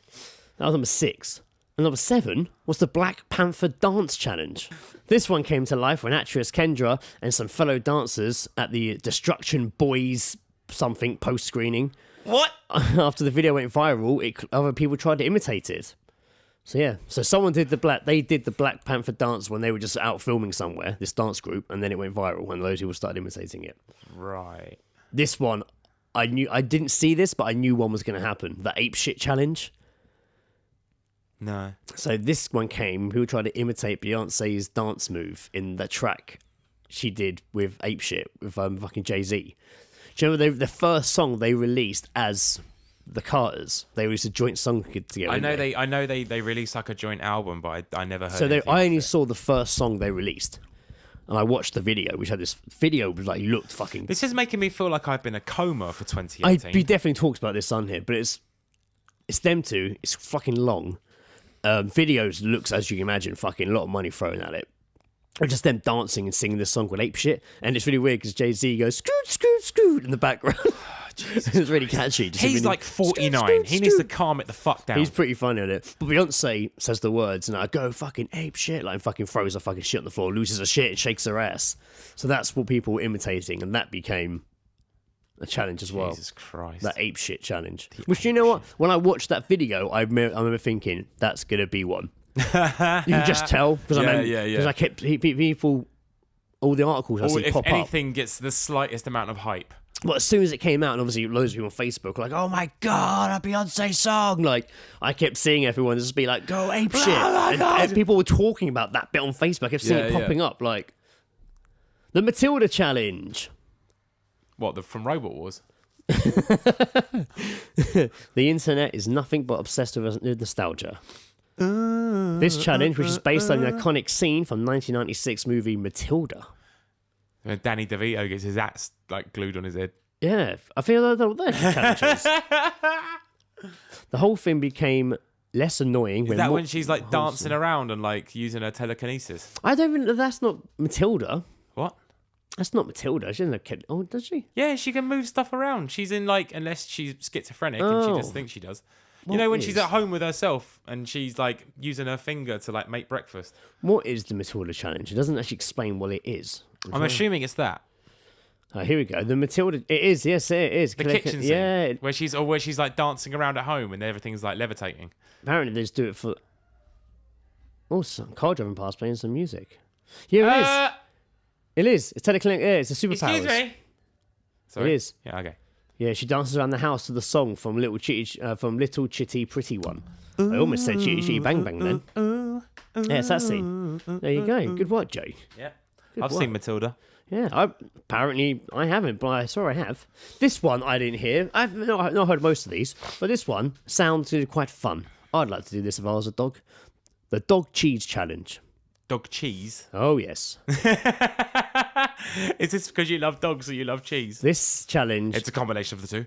That was number 6. And number 7 was the Black Panther Dance Challenge. This one came to life when actress Kendra and some fellow dancers at the Destruction Boys something post-screening. What? After the video went viral, other people tried to imitate it. So yeah, so someone did the Black Panther dance when they were just out filming somewhere, this dance group, and then it went viral and those people started imitating it. Right. This one, I didn't see this, but I knew one was going to happen. The Ape Shit Challenge. No. So this one came, people tried to imitate Beyonce's dance move in the track she did with Ape Shit, with fucking Jay-Z. Do you remember the first song they released as the Carters? They released a joint song together. I know they released like a joint album, but I never heard. So anything I of only it. saw the first song they released. And I watched the video, which had this video was like looked fucking. This is making me feel like I've been a coma for 2018. We definitely talked about this on here, but it's them two. It's fucking long. Videos looks, as you can imagine, fucking a lot of money thrown at it. Or just them dancing and singing this song called Ape Shit. And it's really weird because Jay-Z goes, scoot, scoot, scoot in the background. It's really catchy. Just He's really, like 49. scoot, scoot, He needs to scoot. calm it the fuck down. He's pretty funny at it. But Beyonce says the words and I go fucking ape shit, like fucking throws her fucking shit on the floor, loses her shit and shakes her ass. So that's what people were imitating, and that became a challenge as well. Jesus Christ. That ape shit challenge. Which, you know what? When I watched that video, I remember thinking, that's going to be one. You can just tell. Because I kept people, all the articles I Or see if pop up. anything gets the slightest amount of hype. Well, as soon as it came out, and obviously loads of people on Facebook were like, oh my God, a Beyonce song. Like, I kept seeing everyone just be like, go ape shit. And people were talking about that bit on Facebook. I kept seeing it popping up. Like, the Matilda Challenge. What, from Robot Wars? The internet is nothing but obsessed with nostalgia. This challenge, which is based on the iconic scene from 1996 movie Matilda. When Danny DeVito gets his ass like glued on his head. Yeah, I feel like they're challenges. The whole thing became less annoying. Is that when she's like dancing around and like using her telekinesis? I don't even. That's not Matilda. What? That's not Matilda. She doesn't have kid. Oh, does she? Yeah, she can move stuff around. She's in like, unless she's schizophrenic and she just thinks she does. You know, when she's at home with herself and she's like using her finger to like make breakfast. What is the Matilda challenge? It doesn't actually explain what it is. I'm assuming it's that. Oh, here we go. The Matilda. It is. Yes, it is. The kitchen scene. Yeah. Where she's like dancing around at home and everything's like levitating. Apparently, they just do it for. Oh, some car driving past playing some music. Yeah, it is. It is. It's technically. Yeah, it's a superpowers. Excuse me. Sorry? It is. Yeah, okay. Yeah, she dances around the house to the song from Little Chitty Pretty One. I almost said Chitty Chitty Bang Bang then. Yeah, it's that scene. There you go. Good work, Joe. Yeah. Good I've work. seen Matilda. Yeah, apparently I haven't, but I saw I have. This one I didn't hear. I've not heard most of these, but this one sounds quite fun. I'd like to do this if I was a dog. The Dog Cheese Challenge. Dog cheese. Oh, yes. Is this because you love dogs or you love cheese? This challenge It's a combination of the two.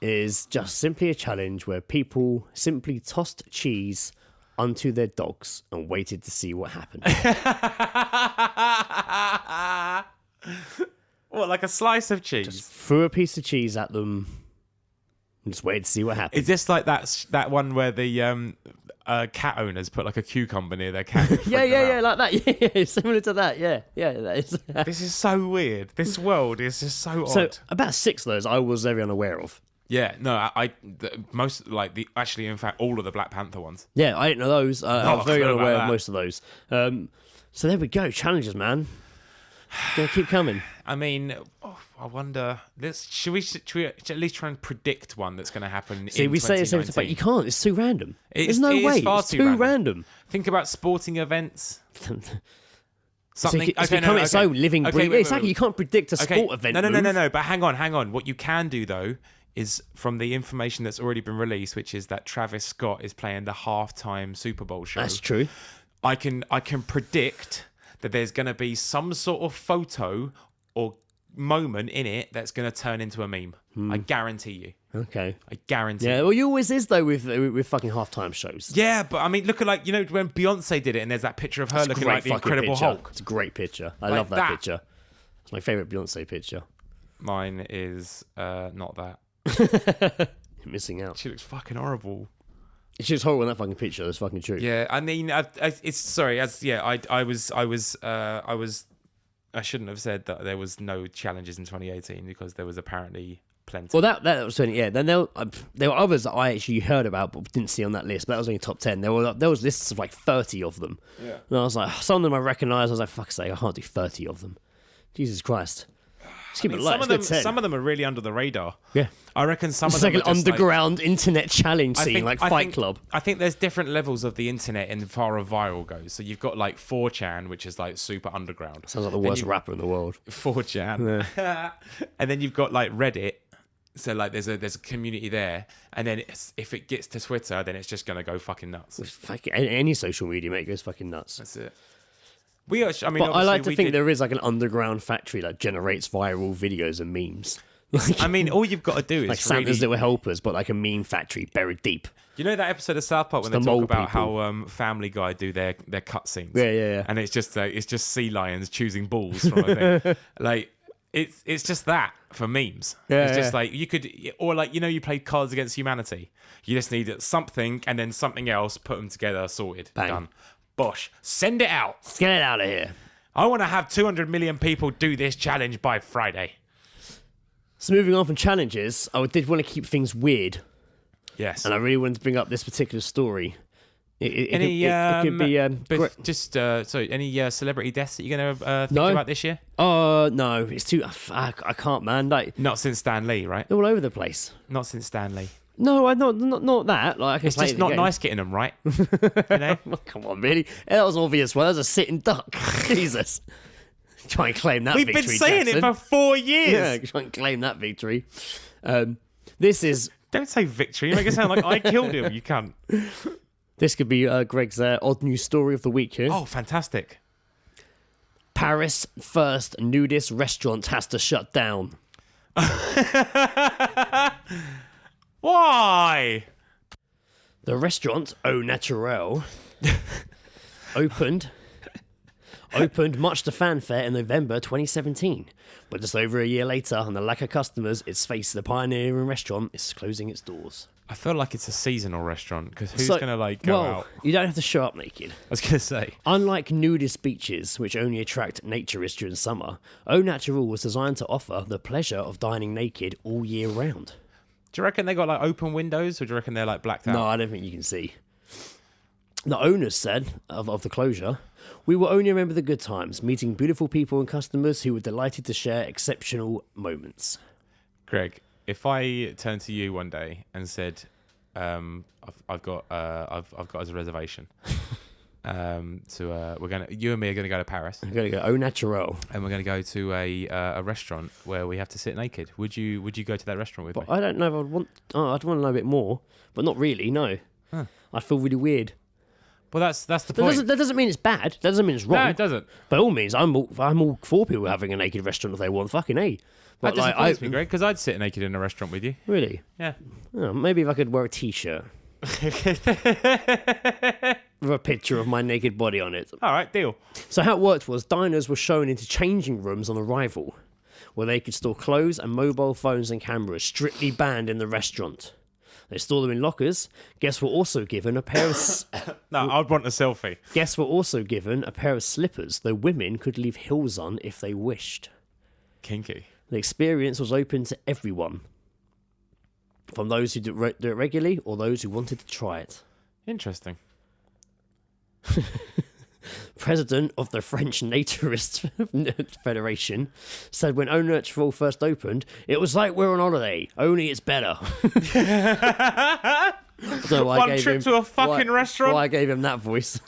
is just simply a challenge where people simply tossed cheese onto their dogs and waited to see what happened. What, like a slice of cheese? Threw a piece of cheese at them and just waited to see what happened. Is this like that one where the cat owners put like a cucumber near their cat? Yeah, like that. Yeah, similar to that. Yeah, that is. This is so weird. This world is just so odd. So about 6 of those I was very unaware of. Yeah, no, most like actually, in fact, all of the Black Panther ones. Yeah, I didn't know those. I was I very forgot about unaware of that. most of those. So there we go. Challenges, man. Gonna keep coming. I mean, I wonder. Should we at least try and predict one that's going to happen? See, in we say it's 2019? but you can't. It's too random. There's no It is way. far It's too too random. random. Think about sporting events. Something. It's becoming its own living breathing. wait, Exactly. You can't predict a sport event. No. But hang on. What you can do though is from the information that's already been released, which is that Travis Scott is playing the halftime Super Bowl show. That's true. I can predict that there's going to be some sort of photo or moment in it that's going to turn into a meme. I guarantee you. Okay. I guarantee. Yeah. Well, you always is though with fucking halftime shows. Yeah, but I mean, look at like when Beyonce did it, and there's that picture of her looking like the fucking Incredible picture. Hulk. It's a great picture. I Like love that that. picture. It's my favorite Beyonce picture. Mine is not that. You're missing out. She looks fucking horrible. It's just horrible in that fucking picture. That's fucking true. Yeah, I mean, it's sorry. I shouldn't have said that there was no challenges in 2018 because there was apparently plenty. Well, that was certainly, yeah. Then there were others that I actually heard about but didn't see on that list. But that was only top 10. There was lists of like 30 of them. Yeah. And I was like, some of them I recognised. I was like, fuck's sake, I can't do 30 of them. Jesus Christ. Just keep it light. Some of them are really under the radar. Yeah. I reckon some It's of them like an are just underground internet challenge I scene, think- like I Fight think- Club. I think there's different levels of the internet in far as viral goes. So you've got like 4chan, which is like super underground. Sounds like the worst rapper in the world. 4chan. And then you've got like Reddit. So like there's a community there, and then if it gets to Twitter, then it's just gonna go fucking nuts. Any social media, mate, goes fucking nuts. That's it. I mean, But I like to we think did- there is like an underground factory that generates viral videos and memes. I mean, all you've got to do is Like Santa's really, Little Helpers, but like a meme factory buried deep. you know that episode of South Park when the they talk mole about people. how Family Guy do their cutscenes. Yeah. And it's just sea lions choosing balls from a thing. Like it's just that for memes. Yeah, It's just yeah. like you could, or like you played Cards Against Humanity. You just need something and then something else, put them together, sorted, Bang. done. Bosh, send it out. Let's get it out of here. I want to have 200 million people do this challenge by Friday. So moving on from challenges, I did want to keep things weird, Yes. and I really wanted to bring up this particular story. It Any could be any celebrity deaths that you're going to think No. about this year? no, it's too. I can't, man. Like Not since Stan Lee, right? they're all over the place. Not since Stan Lee. No, I not that. Like I can It's play just it not again. nice getting them right. You know? Oh, come on, really? That was an obvious one. That was a sitting duck. Jesus. Try and claim that We've victory, been saying Jackson. it for 4 years. Yeah, try and claim that victory. This is. Don't say victory. You make it sound like I killed him. You can't. This could be Greg's odd news story of the week here. Oh, fantastic. Paris' first nudist restaurant has to shut down. Why? The restaurant, Au Naturel, opened much to fanfare in November 2017. But just over a year later, on the lack of customers it's faced, the pioneering restaurant is closing its doors. I feel like it's a seasonal restaurant because who's gonna go out? You don't have to show up naked. I was gonna say. Unlike nudist beaches, which only attract naturists during summer, Au Naturel was designed to offer the pleasure of dining naked all year round. Do you reckon they got open windows, or do you reckon they're blacked out? No, I don't think you can see. The owners said of the closure, "We will only remember the good times, meeting beautiful people and customers who were delighted to share exceptional moments." Greg, if I turned to you one day and said, "I've got as a reservation, you and me are gonna go to Paris, I'm going to go Au Naturel. and we're gonna go to a restaurant where we have to sit naked. Would you go to that restaurant with But me?" I don't know if I'd want... Oh, I'd want to know a bit more, but not really, no. Huh. I'd feel really weird. Well, that's the point. That doesn't mean it's bad. That doesn't mean it's wrong. No, it doesn't. By all means, I'm all for people having a naked restaurant if they want. Fucking A. That But disappoints me, Greg, because I'd sit naked in a restaurant with you. Really? Yeah. Oh, maybe if I could wear a t-shirt with a picture of my naked body on it. All right, deal. So how it worked was diners were shown into changing rooms on arrival, where they could store clothes and mobile phones and cameras, strictly banned in the restaurant. They stored them in lockers. Guests were also given a pair of No, I'd want a selfie. guests were also given a pair of slippers, though women could leave heels on if they wished. Kinky. The experience was open to everyone, from those who do it regularly or those who wanted to try it. Interesting. President of the French Naturist Federation said when Au Naturel first opened, it was like we're on holiday, only it's better. So One trip to a fucking restaurant? Why I gave him that voice.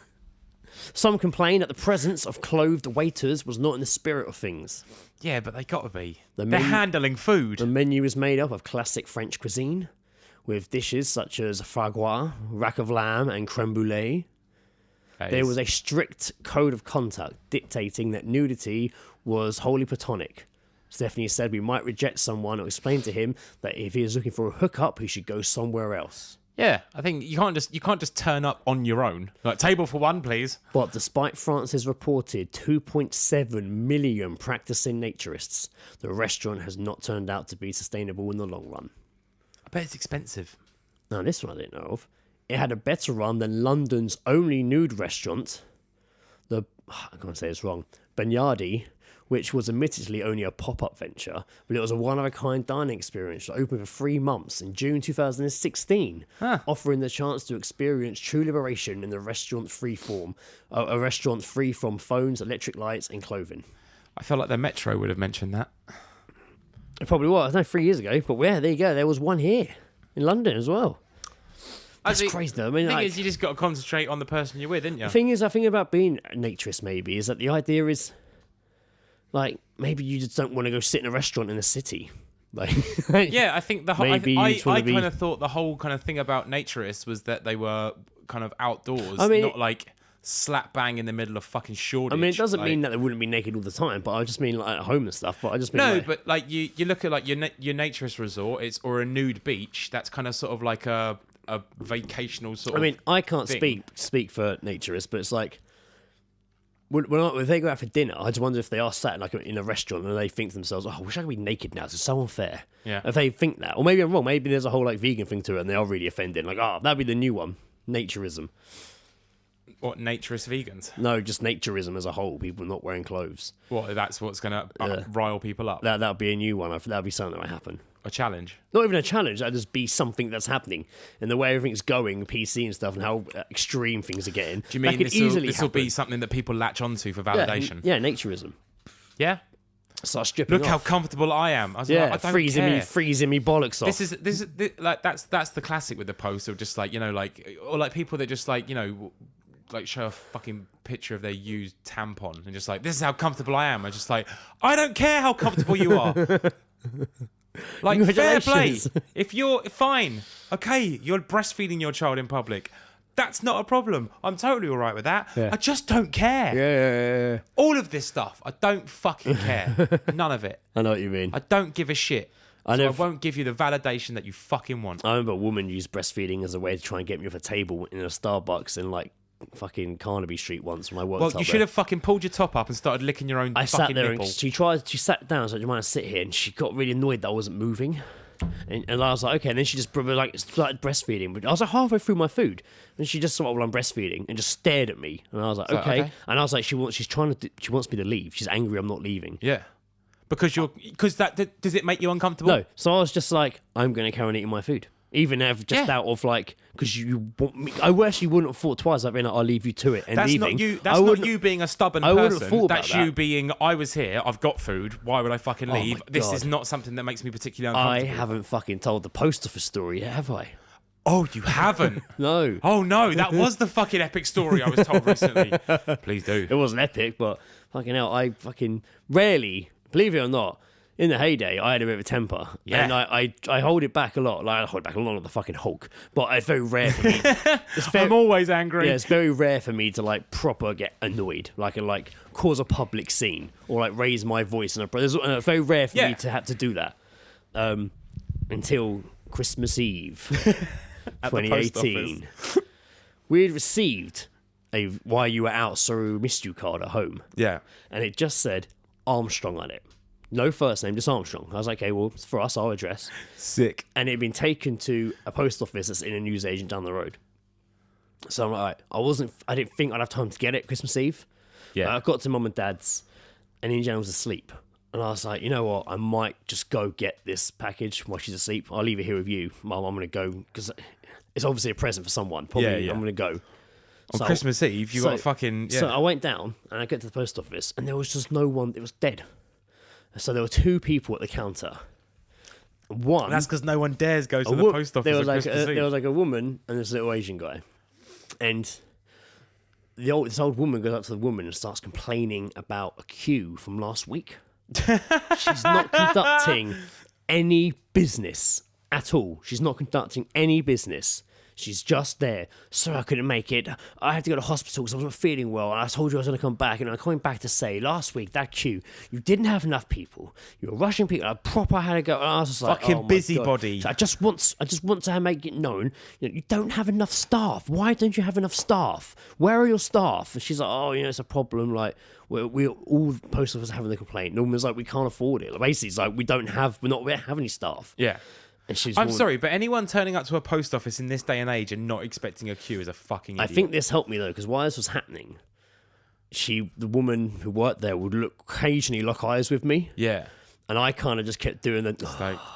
Some complained that the presence of clothed waiters was not in the spirit of things. Yeah, but they gotta be. The They're menu- handling food. The menu is made up of classic French cuisine, with dishes such as foie gras, rack of lamb, and creme brulee. There was a strict code of conduct dictating that nudity was wholly platonic. Stephanie said we might reject someone or explain to him that if he is looking for a hookup, he should go somewhere else. Yeah, I think you can't just turn up on your own. Table for one, please. But despite France's reported 2.7 million practicing naturists, the restaurant has not turned out to be sustainable in the long run. I bet it's expensive. Now, this one I didn't know of. It had a better run than London's only nude restaurant, I'm going to say this wrong, Banyardi, which was admittedly only a pop-up venture, but it was a one-of-a-kind dining experience that opened for 3 months in June 2016, offering the chance to experience true liberation in the restaurant-free form, a restaurant free from phones, electric lights, and clothing. I feel like the Metro would have mentioned that. It probably was, 3 years ago, but yeah, there you go. There was one here in London as well. That's crazy though. I mean, the thing is, you just got to concentrate on the person you're with, didn't you? The thing is, I think about being a naturist maybe is that the idea is, maybe you just don't want to go sit in a restaurant in a city. Yeah, I think the whole. I kind of thought the whole kind of thing about naturists was that they were kind of outdoors, not slap bang in the middle of fucking Shoreditch. I mean, it doesn't mean that they wouldn't be naked all the time, but I just mean at home and stuff. But I just mean but you look at your naturist resort, or a nude beach. That's kind of sort of like a vacational sort of. I mean, I can't thing. speak for naturists, but it's like when they go out for dinner, I just wonder if they are sat in a restaurant and they think to themselves, "Oh, I wish I could be naked now. It's so unfair." Yeah. If they think that, or maybe I'm wrong. Maybe there's a whole vegan thing to it, and they are really offended. That'd be the new one, naturism. What, naturist vegans? No, just naturism as a whole. People not wearing clothes. What? That's what's going to rile people up. That'd be a new one. That'd be something that might happen. A challenge. Not even a challenge. That'd just be something that's happening, and the way everything's going, PC and stuff, and how extreme things are getting. Do you mean this will be something that people latch onto for validation? Yeah, naturism. Yeah. Start stripping. Look how comfortable I am. I was I don't care. freezing me bollocks off. This is that's the classic with the post of just or people that just show a fucking picture of their used tampon and just this is how comfortable I am. I'm just I don't care how comfortable you are. Fair play. If you're fine, okay, you're breastfeeding your child in public. That's not a problem. I'm totally all right with that. Yeah. I just don't care. Yeah. All of this stuff, I don't fucking care. None of it. I know what you mean. I don't give a shit. I won't give you the validation that you fucking want. I remember a woman used breastfeeding as a way to try and get me off a table in a Starbucks in fucking Carnaby Street once when I worked up there. You should have fucking pulled your top up and started licking your own I fucking sat there nipple. and she sat down, so do you mind to sit here? And she got really annoyed that I wasn't moving. And I was like, okay. And then she just like started breastfeeding. But I was like halfway through my food, and she just saw while I'm breastfeeding and just stared at me. And I was like, okay. And I was like, she wants me to leave. She's angry I'm not leaving. Yeah. Because does it make you uncomfortable? No. So I was just like, I'm going to carry on eating my food. Even if just out of like, because you want me, I actually wouldn't have thought twice. I'd been like, I'll leave you to it and That's leaving. not you. That's not you being a stubborn person. I wouldn't have thought about That's you that. being, I was here. I've got food. Why would I fucking leave? This God. is not something that makes me particularly I uncomfortable. haven't fucking told the post office story yet, have I? Oh, you haven't? No. Oh no, that was the fucking epic story I was told recently. Please do. It wasn't epic, but fucking hell, I fucking rarely, believe it or not, in the heyday, I had a bit of a temper. Yeah. And I hold it back a lot. Like, I hold it back a lot, like the fucking Hulk. But it's very rare for me. I'm always angry. Yeah, it's very rare for me to, like, proper get annoyed. Like, and, like, cause a public scene. Or, like, raise my voice. It's very rare for me to have to do that. Until Christmas Eve, At the post 2018. We had received a "While You Were Out, Sorry We Missed You" card at home. Yeah. And it just said Armstrong on it. No first name, just Armstrong. I was like, okay, well, it's for us, our address. Sick. And it had been taken to a post office that's in a newsagent down the road. So I'm like, all right, I didn't think I'd have time to get it Christmas Eve. Yeah. I got to mum and dad's, and Indiana was asleep. And I was like, you know what, I might just go get this package while she's asleep. I'll leave it here with you. Mum, I'm going to go, because it's obviously a present for someone. Probably, I'm going to go. On Christmas Eve, you got fucking... Yeah. So I went down, and I get to the post office, and there was just no one. It was dead. So there were two people at the counter. One... That's because no one dares go to the post office on Christmas Eve. There was like a woman and this little Asian guy. And this old woman goes up to the woman and starts complaining about a queue from last week. She's not conducting any business at all. She's not conducting any business. She's just there. Sorry, I couldn't make it. I had to go to hospital because I wasn't feeling well. And I told you I was going to come back. And I'm coming back to say, last week, that queue, you didn't have enough people. You were rushing people. I had to go. And I was just like, fucking oh my busybody. God. So I just want to make it known, you don't have enough staff. Why don't you have enough staff? Where are your staff? And she's like, oh, it's a problem. Like, we all post office having the complaint. Norman's like, we can't afford it. Like, basically, it's like, we don't have any staff. Yeah. And I'm sorry, but anyone turning up to a post office in this day and age and not expecting a queue is a fucking idiot. I think this helped me though, because while this was happening, the woman who worked there would occasionally lock eyes with me. Yeah. And I kind of just kept doing the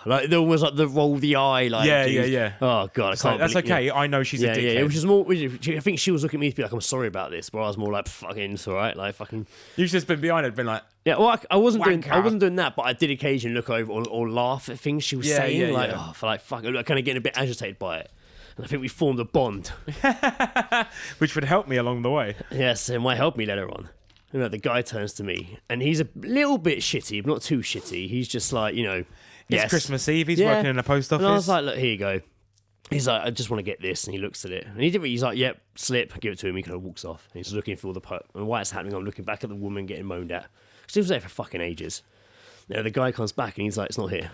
like there was like the roll the eye, like yeah. Oh god, I can't. That's okay. Yeah. I know she's a dickhead. Yeah, which is more. I think she was looking at me to be like, "I'm sorry about this," but I was more like, "Fucking, it's all right." Like fucking. You've just been behind it, been like, yeah. Well, I wasn't wanker. doing that, but I did occasionally look over or laugh at things she was saying, oh, for like fucking, kind of getting a bit agitated by it. And I think we formed a bond, which would help me along the way. Yes, it might help me later on. The guy turns to me, and he's a little bit shitty, but not too shitty. He's just like, It's Christmas Eve. He's working in a post office. And I was like, look, here you go. He's like, I just want to get this, and he looks at it, and he's like, yep, slip, give it to him. He kind of walks off, and he's looking for all the and while it's happening, I'm looking back at the woman getting moaned at. She was there for fucking ages. Now the guy comes back, and he's like, it's not here.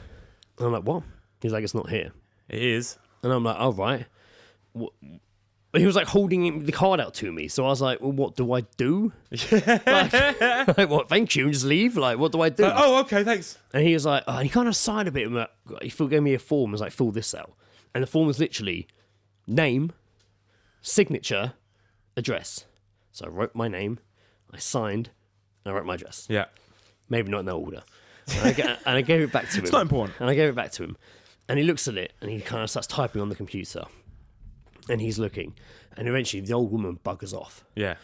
And I'm like, what? He's like, it's not here. It is. And I'm like, oh right. What? He was like holding the card out to me, so I was like, "Well, what do I do? like, what? Thank you, and just leave. Like, what do I do?" Okay, thanks. And he was like, he kind of sighed a bit. And he gave me a form. And was like, "Fill this out," and the form was literally name, signature, address. So I wrote my name, I signed, and I wrote my address. Yeah, maybe not in that order. And I gave it back to him. It's not important. And I gave it back to him, and he looks at it, and he kind of starts typing on the computer. And he's looking, and eventually the old woman buggers off. Yeah.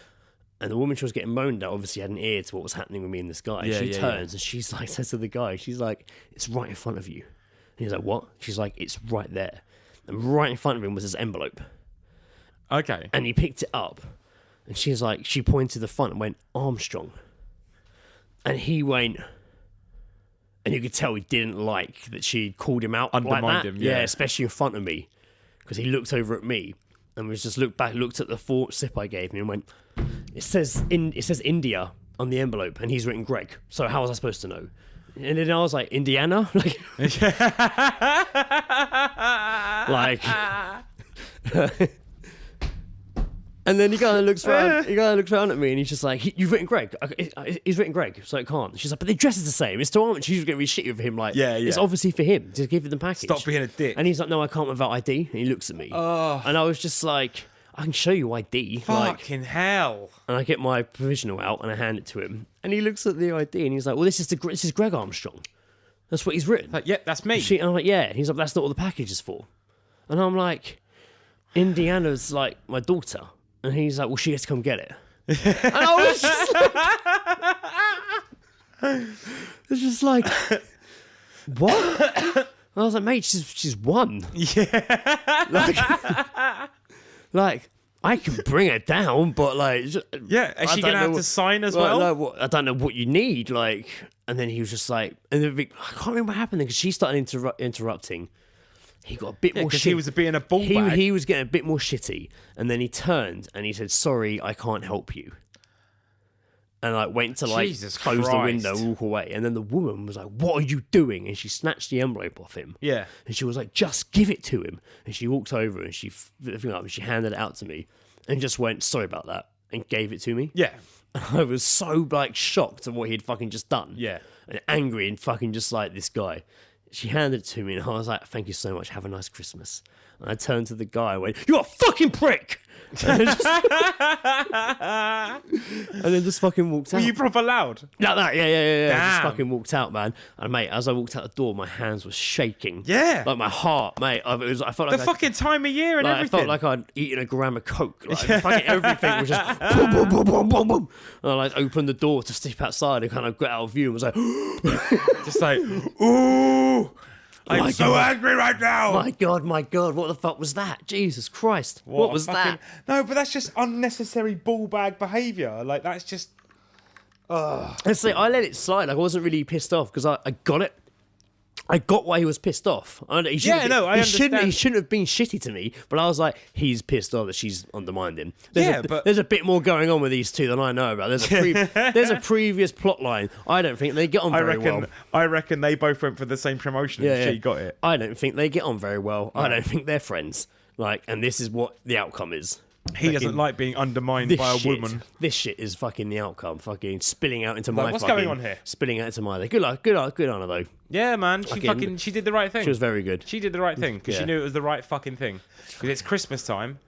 And the woman she was getting moaned at obviously had an ear to what was happening with me and this guy. Yeah, she turns and she's like, says to the guy, she's like, it's right in front of you. And he's like, what? She's like, it's right there. And right in front of him was this envelope. Okay. And he picked it up, and she's like, she pointed to the front and went, Armstrong. And he went, and you could tell he didn't like that she called him out Undermined like that. him, yeah. Especially in front of me. Because he looked over at me and was just looked at the sip I gave him and went, it says India on the envelope, and he's written Greg. So how was I supposed to know? And then I was like, Indiana? And then he kind of looks around. He kind of looks around at me, and he's just like, "You've written Greg. He's written Greg, so it can't." She's like, "But the address is the same. It's to Armand." She's going to be shitty with him. Like, Yeah. it's obviously for him. Just give him the package. Stop being a dick. And he's like, "No, I can't without ID." And he looks at me, Oh. and I was just like, "I can show you ID." Like, Fucking hell. and I get my provisional out and I hand it to him, and he looks at the ID and he's like, "Well, this is Greg Armstrong. That's what he's written." Like, yep, that's me. And I'm like, "Yeah." And he's like, "That's not what the package is for." And I'm like, "Indiana's like my daughter." And he's like, "Well, she has to come get it." And I was just like, it's just like, what? I was like, "Mate, she's won." Yeah. Like, I can bring her down, but like, Yeah, is I she don't going to know have what- to sign as Well, well? no, I don't know what you need. Like, and then he was just like, and then I can't remember what happened because she started interrupting. He got a bit more Because shit. he was being a ball bag. He was getting a bit more shitty, and then he turned and he said, "Sorry, I can't help you." And like went to like Jesus close the Christ. window, walk away, and then the woman was like, "What are you doing?" And she snatched the envelope off him. Yeah. And she was like, "Just give it to him." And she walked over and she flipped the thing up and she handed it out to me and just went, "Sorry about that," and gave it to me. Yeah. And I was so like shocked at what he'd fucking just done. Yeah. And angry and fucking just like this guy. She handed it to me and I was like, "Thank you so much. Have a nice Christmas." And I turned to the guy and went, "You're a fucking prick!" And then just fucking walked out. Were you proper loud? Like that, yeah. Just Damn. fucking walked out, man. And mate, as I walked out the door, my hands were shaking. Yeah. Like my heart, mate. I felt The like fucking time of year and I everything. felt like I'd eaten a gram of coke. Like fucking everything was just boom, boom, boom, boom, boom, boom. And I like opened the door to step outside and kind of got out of view and was like, Just like, ooh, I'm My so God. angry right now. my God, what the fuck was that? Jesus Christ. What was that? No, but that's just unnecessary ball bag behaviour. Like, that's just... And so I let it slide. Like, I wasn't really pissed off because I got it. I got why he was pissed off. I shouldn't understand. He shouldn't have been shitty to me. But I was like, he's pissed off that she's undermined him. But There's a bit more going on with these two than I know about. There's a previous plot line. I don't think they get on very well. I reckon they both went for the same promotion and she got it. I don't think they get on very well. I don't think they're friends. Like, and this is what the outcome is. He doesn't like being undermined by a woman. This shit is fucking the outcome. Fucking spilling out into Like, my. what's fucking, going on here? Spilling out into my. Good on her though. Yeah, man. Fucking- She did the right thing. She was very good. She did the right thing because Yeah. she knew it was the right fucking thing. Because it's Christmas time,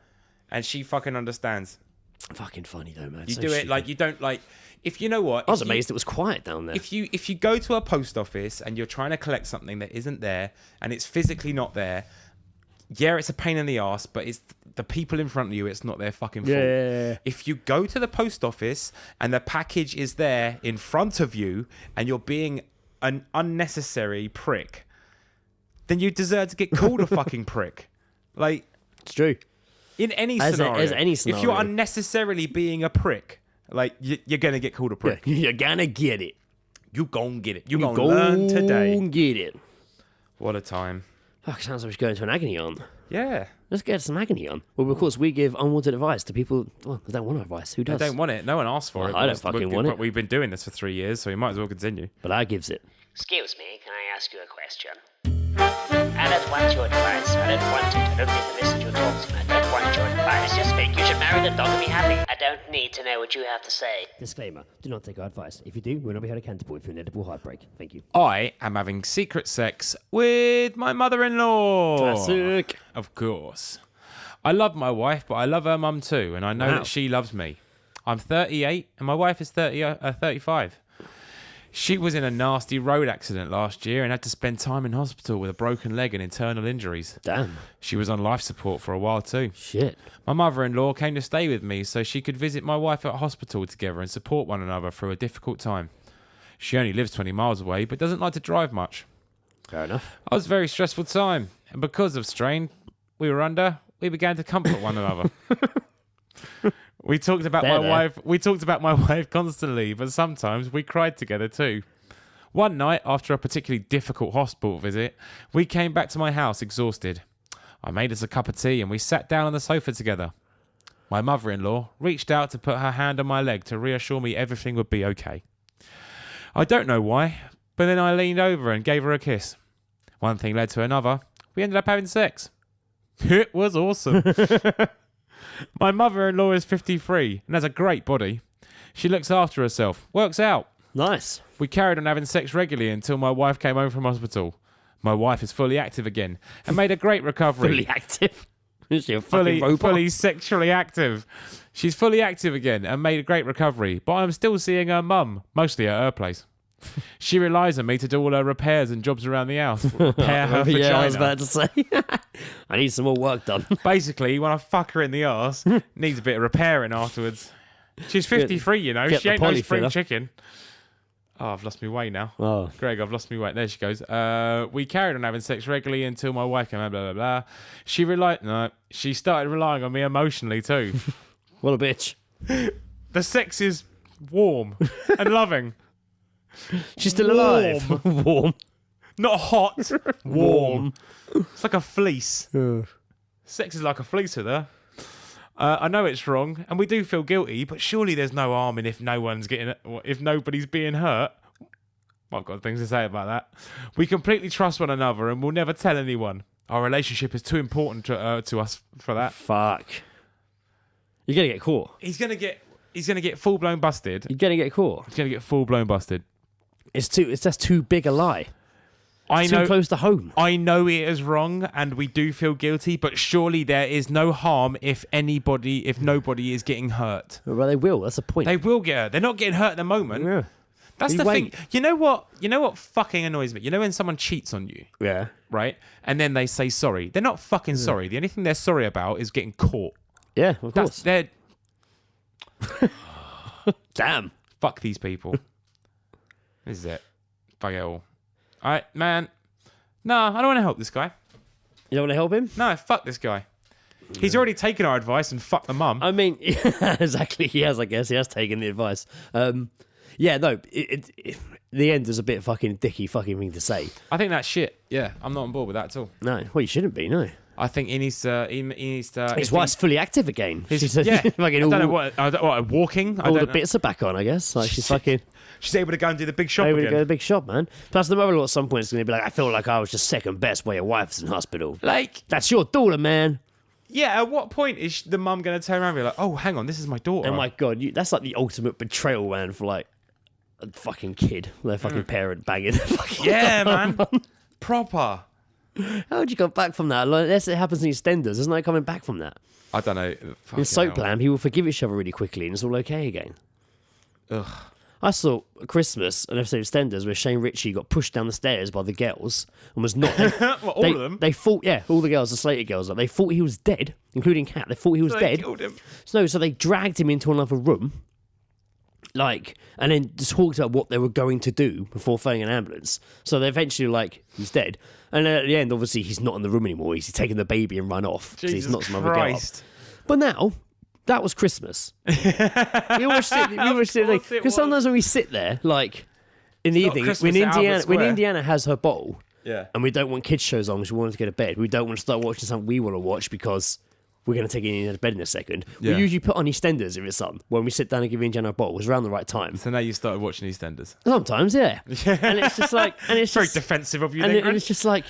and she fucking understands. Fucking funny though, man. You So do it stupid. like you don't like. If you know what, I was amazed it was quiet down there. If you go to a post office and you're trying to collect something that isn't there and it's physically not there, yeah, it's a pain in the ass, but it's the people in front of you. It's not their fucking fault. Yeah. If you go to the post office and the package is there in front of you and you're being an unnecessary prick, then you deserve to get called a fucking prick. Like, It's true. in any As scenario. any If you're scenario. unnecessarily being a prick, like, you're going to get called a prick. You're gonna get it. You gon' get it. You You gon' learn today. Get it. What a time. Fuck, sounds like we should go into an agony on. Yeah. Let's get some agony on. Well, of course, we give unwanted advice to people. Well, they don't want advice. Who I does? don't want it. No one asked for it. I don't fucking want it. But we've been doing this for 3 years, so we might as well continue. But I gives it. Excuse me, can I ask you a question? I don't want your advice. I don't want it. I don't need to listen to your talks. I don't want your advice. I just think you should marry the dog and be happy. I don't need to know what you have to say. Disclaimer: do not take our advice. If you do, we'll not be held accountable for inedible heartbreak. Thank you. I am having secret sex with my mother-in-law. Classic. Of course. I love my wife, but I love her mum too, and I know Wow. that she loves me. I'm 38, and my wife is 35. She was in a nasty road accident last year and had to spend time in hospital with a broken leg and internal injuries. Damn. She was on life support for a while too. Shit. My mother-in-law came to stay with me so she could visit my wife at hospital together and support one another through a difficult time. She only lives 20 miles away but doesn't like to drive much. Fair enough. I was a very stressful time, and because of strain we were under, we began to comfort one another. We talked about my wife. We talked about my wife constantly, but sometimes we cried together too. One night, after a particularly difficult hospital visit, we came back to my house exhausted. I made us a cup of tea and we sat down on the sofa together. My mother-in-law reached out to put her hand on my leg to reassure me everything would be okay. I don't know why, but then I leaned over and gave her a kiss. One thing led to another. We ended up having sex. It was awesome. My mother-in-law is 53 and has a great body. She looks after herself, works out. Nice. We carried on having sex regularly until my wife came home from hospital. My wife is fully active again and made a great recovery. Fully active. Is she a fucking robot? Fully sexually active. She's fully active again and made a great recovery, but I'm still seeing her mum, mostly at her place. She relies on me to do all her repairs and jobs around the house. Repair her vagina. Yeah, I was about to say. I need some more work done. Basically, when I fuck her in the arse, needs a bit of repairing afterwards. She's 53, you know. Get She the ain't no poly spring filler. chicken. Oh, I've lost my way now. Oh. Greg, I've lost my way. There she goes. We carried on having sex regularly until my wife came home, blah, blah, blah. She started relying on me emotionally too. What a bitch. The sex is warm and loving. She's still alive. Warm. Not hot. Warm. It's like a fleece. Sex is like a fleece with her. I know it's wrong, and we do feel guilty, but surely there's no harm in if nobody's being hurt. I've got things to say about that. We completely trust one another, and we'll never tell anyone. Our relationship is too important to us for that. Fuck. You're gonna get caught. He's gonna get full blown busted. You're gonna get caught. He's gonna get full blown busted. It's just too big a lie. I It's know. too close to home. I know it is wrong, and we do feel guilty. But surely there is no harm if nobody is getting hurt. Well, they will. That's the point. They will get hurt. They're not getting hurt at the moment. Yeah. That's You the wait. thing. You know what fucking annoys me? You know when someone cheats on you, Yeah. right? And then they say sorry. They're not fucking sorry. The only thing they're sorry about is getting caught. Yeah, of course. They're Damn. fuck these people. This is it. Fuck it all. All right, man. No, I don't want to help this guy. You don't want to help him? No, fuck this guy. He's already taken our advice and fucked the mum. I mean, exactly. He has, I guess. He has taken the advice. Yeah, no. The end is a bit fucking dicky fucking thing to say. I think that's shit. Yeah, I'm not on board with that at all. No. Well, you shouldn't be, no. I think he needs to. His wife's fully active again. She's Yeah, fucking I don't know what walking. I all don't the know. bits are back on, I guess. Like she's fucking She's able to go and do the big shop able to again. go to the big shop, man. Plus, the mother-in-law at some point is going to be like, I feel like I was just second best while your wife's in hospital. Like, That's your daughter, man. yeah. At what point is the mum going to turn around and be like, "Oh, hang on, this is my daughter"? Oh my god, that's like the ultimate betrayal, man, for like a fucking kid, their fucking parent banging. Their fucking Yeah, man. Proper. How would you go back from that? Like, unless it happens in EastEnders, there's no coming back from that. I don't know. In Soapland, people forgive each other really quickly, and it's all okay again. Ugh. I saw at Christmas an episode of EastEnders where Shane Ritchie got pushed down the stairs by the girls and was not. Well, all of them. They thought, yeah, all the girls, the Slater girls, like, they thought he was dead, including Kat. They thought he was They dead. killed him. So they dragged him into another room, like, and then just talked about what they were going to do before phoning an ambulance. So they eventually like, he's dead. And then at the end, obviously, he's not in the room anymore. He's taken the baby and run off. 'Cause he's Jesus not some other girl up. Christ. But now, that was Christmas. We always sit course it because sometimes when we sit there, like in the not evening, Christmas when at Albert Indiana Square. has her bowl, Yeah. and we don't want kids shows on because we want to go to bed. We don't want to start watching something we want to watch because we're going to take it into bed in a second. Yeah. We usually put on EastEnders if it's on when we sit down and give Indiana a bowl. It's around the right time. So now you started watching EastEnders. Sometimes, yeah. And it's just like, and it's Very just, defensive of you, and, then, and Grant. it's just like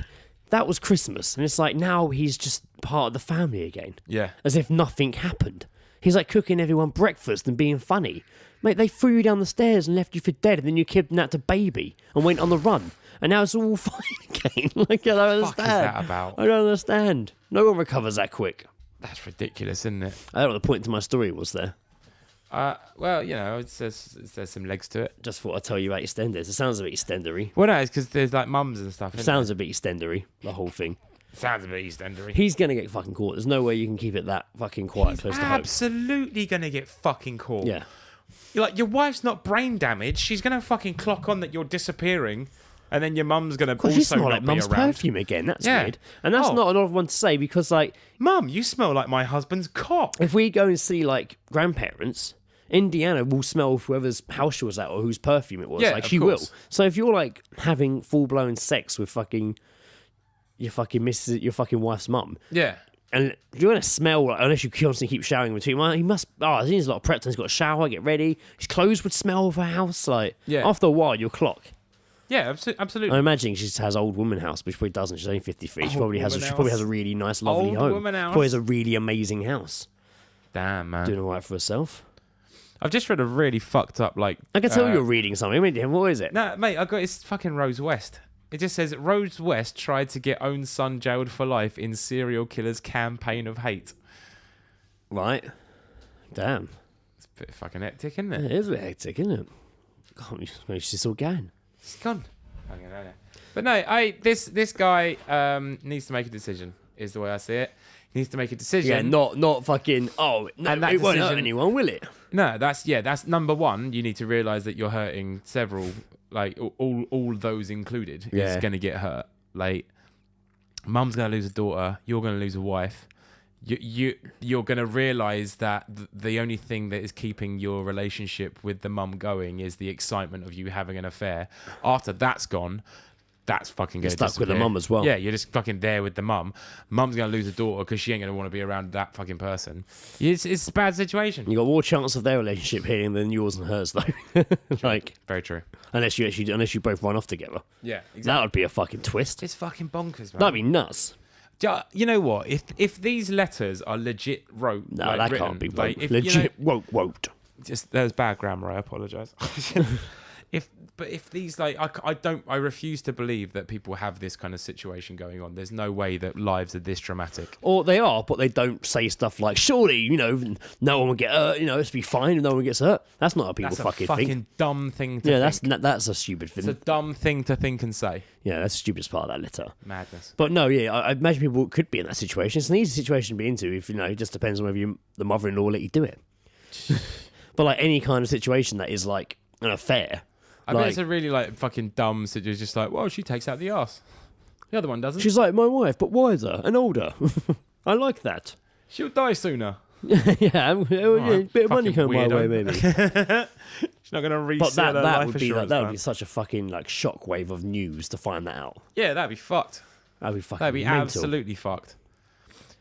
that was Christmas, and it's like now he's just part of the family again. Yeah. As if nothing happened. He's like cooking everyone breakfast and being funny. Mate, they threw you down the stairs and left you for dead, and then you kidnapped a baby and went on the run. And now it's all fine again. Like, I don't understand. Fuck is that about? I don't understand. No one recovers that quick. That's ridiculous, isn't it? I don't know what the point to my story was there. Well, you know, there's some legs to it. Just thought I'd tell you about EastEnders. It sounds a bit EastEndery. Well, no, it's because there's like mums and stuff. It sounds a bit EastEndery, the whole thing. Sounds a bit EastEndery. He's going to get fucking caught. There's no way you can keep it that fucking quiet close to home. Absolutely gonna get fucking caught. Yeah. You're like, your wife's not brain damaged. She's gonna fucking clock on that you're disappearing, and then your mum's gonna Well, also you smell not like be mum's around. perfume again. That's Yeah. weird. And that's Oh. not an odd one to say because, like, Mum, you smell like my husband's cock. if we go and see, like, grandparents, Indiana will smell whoever's house she was at or whose perfume it was. Yeah, like, of she will. course. So if you're, like, having full-blown sex with fucking your fucking wife's mum, Yeah. and you're going to smell, like, unless you constantly keep showering in between, well, he must, he needs a lot of prep time. He's got to shower, get ready. His clothes would smell of her house. Like, Yeah. after a while, you'll clock. Yeah, absolutely. I'm imagining she has old woman house, which she probably doesn't. She's only 53. She Old probably has. woman She probably house. has a really nice, lovely Old home. woman house. Probably has a really amazing house. Damn, man. Doing all right for herself. I've just read a really fucked up, like... I can tell you're reading something. I mean, what is it? No, mate, I got it's fucking Rose West. It just says, Rose West tried to get own son jailed for life in serial killer's campaign of hate. Right. Damn. It's a bit fucking hectic, isn't It it? is a bit hectic, isn't it? God, she's all going. It's gone. But no, this guy needs to make a decision, is the way I see it. He needs to make a decision. Yeah, not fucking. Oh, no, And that it won't hurt decision- anyone, will it? No, that's number one. You need to realise that you're hurting several, like all those included Yeah. is going to get hurt. Like, mum's going to lose a daughter. You're going to lose a wife. You're going to realise that the only thing that is keeping your relationship with the mum going is the excitement of you having an affair. After that's gone, that's fucking going to stuck with the mum as well. Yeah, you're just fucking there with the mum. Mum's going to lose a daughter because she ain't going to want to be around that fucking person. It's a bad situation. You got more chance of their relationship healing than yours and hers, though. Like, Very true. unless you both run off together. Yeah, exactly. That would be a fucking twist. It's fucking bonkers, man. That'd be nuts. You know what? If these letters are legit wrote, No, like, that written, can't be like, right. if, Legit. You know, Won't. just there's bad grammar. I apologise. If these like I refuse to believe that people have this kind of situation going on. There's no way that lives are this dramatic. Or they are, but they don't say stuff like, surely, no one will get hurt, it's be fine if no one gets hurt. That's not how people That's a fucking fucking think. dumb thing to Yeah, think. that's a stupid It's a thing. dumb thing to think and say. Yeah, that's the stupidest part of that letter. Madness. But no, yeah, I imagine people could be in that situation. It's an easy situation to be into if, it just depends on whether the mother-in-law let you do it. But like any kind of situation that is like an affair. I bet it's a really like fucking dumb situation. Just like, well, she takes out the arse. The other one doesn't. She's like my wife, but wiser and older. I like that. She'll die sooner. Yeah, a bit of money fucking coming my weirdo. way, maybe. She's not going to But resell her that life would be insurance that would plan. be such a fucking like shockwave of news to find that out. Yeah, that'd be fucked. That'd be fucking That'd be mental. absolutely fucked.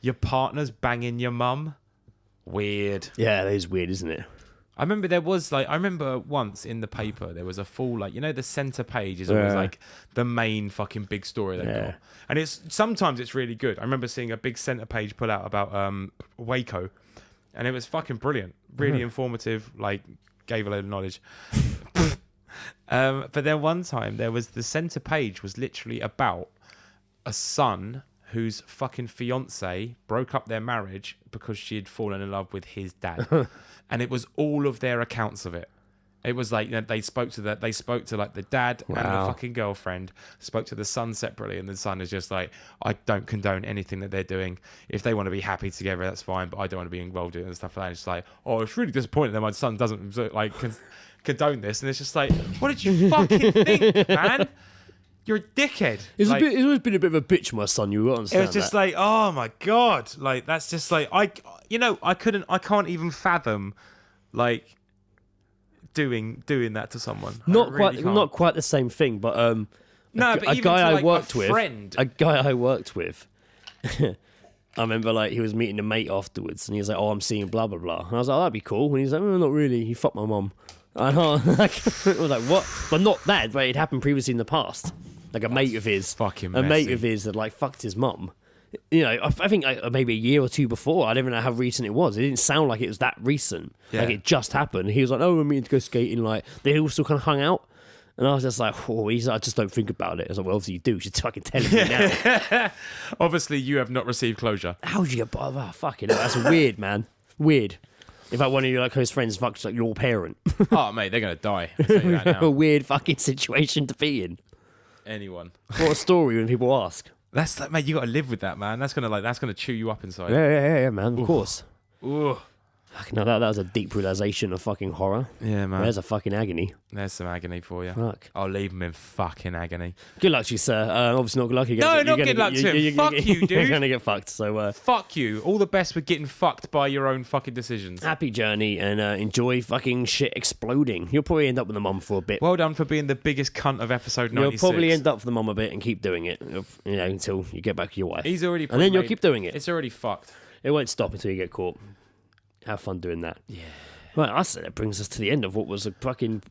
Your partner's banging your mum. Weird. Yeah, that is weird, isn't it? I remember once in the paper there was a full the centre page is always Yeah. like the main fucking big story they've got, and sometimes it's really good. I remember seeing a big centre page put out about Waco, and it was fucking brilliant, really informative, like gave a load of knowledge. But then one time there was the centre page was literally about a son whose fucking fiance broke up their marriage because she had fallen in love with his dad. And it was all of their accounts of it. It was like they spoke to like the dad and the fucking girlfriend, spoke to the son separately, and the son is just like, I don't condone anything that they're doing. If they want to be happy together, that's fine, but I don't want to be involved in it and stuff like that. It's like, oh, it's really disappointing that my son doesn't like condone this, and it's just like, what did you fucking think, man? You're a dickhead. It's Like, always been a bit of a bitch, my son. You got to it understand was just that. like, oh my god, like that's just like I can't even fathom like doing that to someone. Not I really can't. not quite the same thing, but No, a but even guy to, I like, worked a with, friend. a guy I worked with. I remember like he was meeting a mate afterwards, and he was like, "Oh, I'm seeing blah blah blah," and I was like, oh, "That'd be cool." And he's like, "Oh, not really. He fucked my mum." And I was like, "What?" But not that. But it happened previously in the past. Like a mate of his, fucking a mate messy. of his had like fucked his mum. I think maybe a year or two before. I don't even know how recent it was. It didn't sound like it was that recent. Yeah. Like it just happened. He was like, "Oh, we're meeting to go skating." Like they all still kind of hung out. And I was just like, oh, I just don't think about it. I was like, well, obviously you do. You should fucking tell me now. Obviously, you have not received closure. How'd you get... Oh, fucking hell. That's weird, man. Weird. In fact, one of your like close friends fucks like your parent. Oh, mate, they're gonna die. I'll tell you that A now. weird fucking situation to be in. Anyone. What a story when people ask. That's like, mate, you got to live with that, man. That's gonna chew you up inside. Yeah, man. Of course. Ooh. Fucking hell, that was a deep realization of fucking horror. Yeah, man. There's a fucking agony. There's some agony for you. Fuck. I'll leave him in fucking agony. Good luck to you, sir. Obviously not good luck. No, not good luck to him. Fuck you, You're dude. going to get fucked. So Fuck you. All the best with getting fucked by your own fucking decisions. happy journey and enjoy fucking shit exploding. You'll probably end up with the mum for a bit. Well done for being the biggest cunt of episode 96. You'll probably end up with the mum a bit and keep doing it, until you get back to your wife. He's already and then you'll made- keep doing it. It's already fucked. It won't stop until you get caught. Have fun doing that. Yeah. Right, I said it brings us to the end of what was a fucking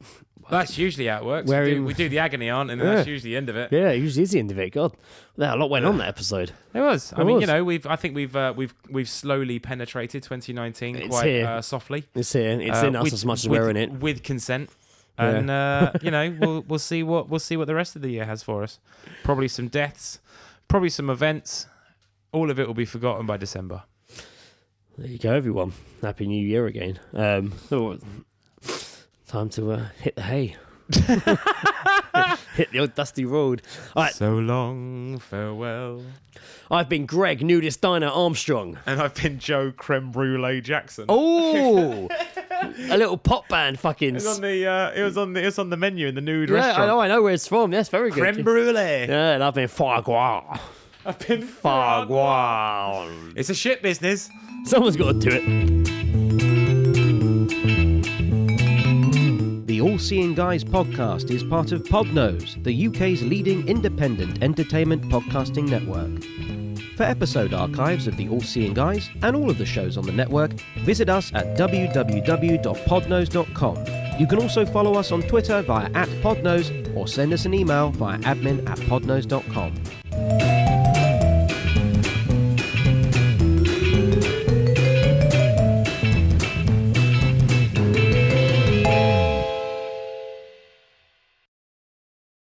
That's usually how it works. Wearing- We do the agony aunt, and that's usually the end of it. Yeah, it usually is the end of it. God, a lot went on that episode. It was. I It mean, was. you know, we've slowly penetrated 2019 It's quite here. softly. It's here. It's in us with- as much as with- we're in it. with consent. And you know, we'll see what the rest of the year has for us. Probably some deaths, probably some events. All of it will be forgotten by December. There you go, everyone. Happy New Year again. Time to hit the hay. Hit the old dusty road. All right, So long, farewell. I've been Greg, nudist diner Armstrong. And I've been Joe Creme Brulee Jackson. Oh, a little pop band, fucking. It was on the menu in the nude Yeah, restaurant. I know where it's from. That's very good. Creme brulee. Yeah, and I've been Fagua. I've been Fagua. It's a shit business. Someone's got to do it. The All Seeing Guys podcast is part of Podnose, the UK's leading independent entertainment podcasting network. For episode archives of The All Seeing Guys and all of the shows on the network, visit us at www.podnose.com. You can also follow us on Twitter via @podnose or send us an email via admin@podnose.com.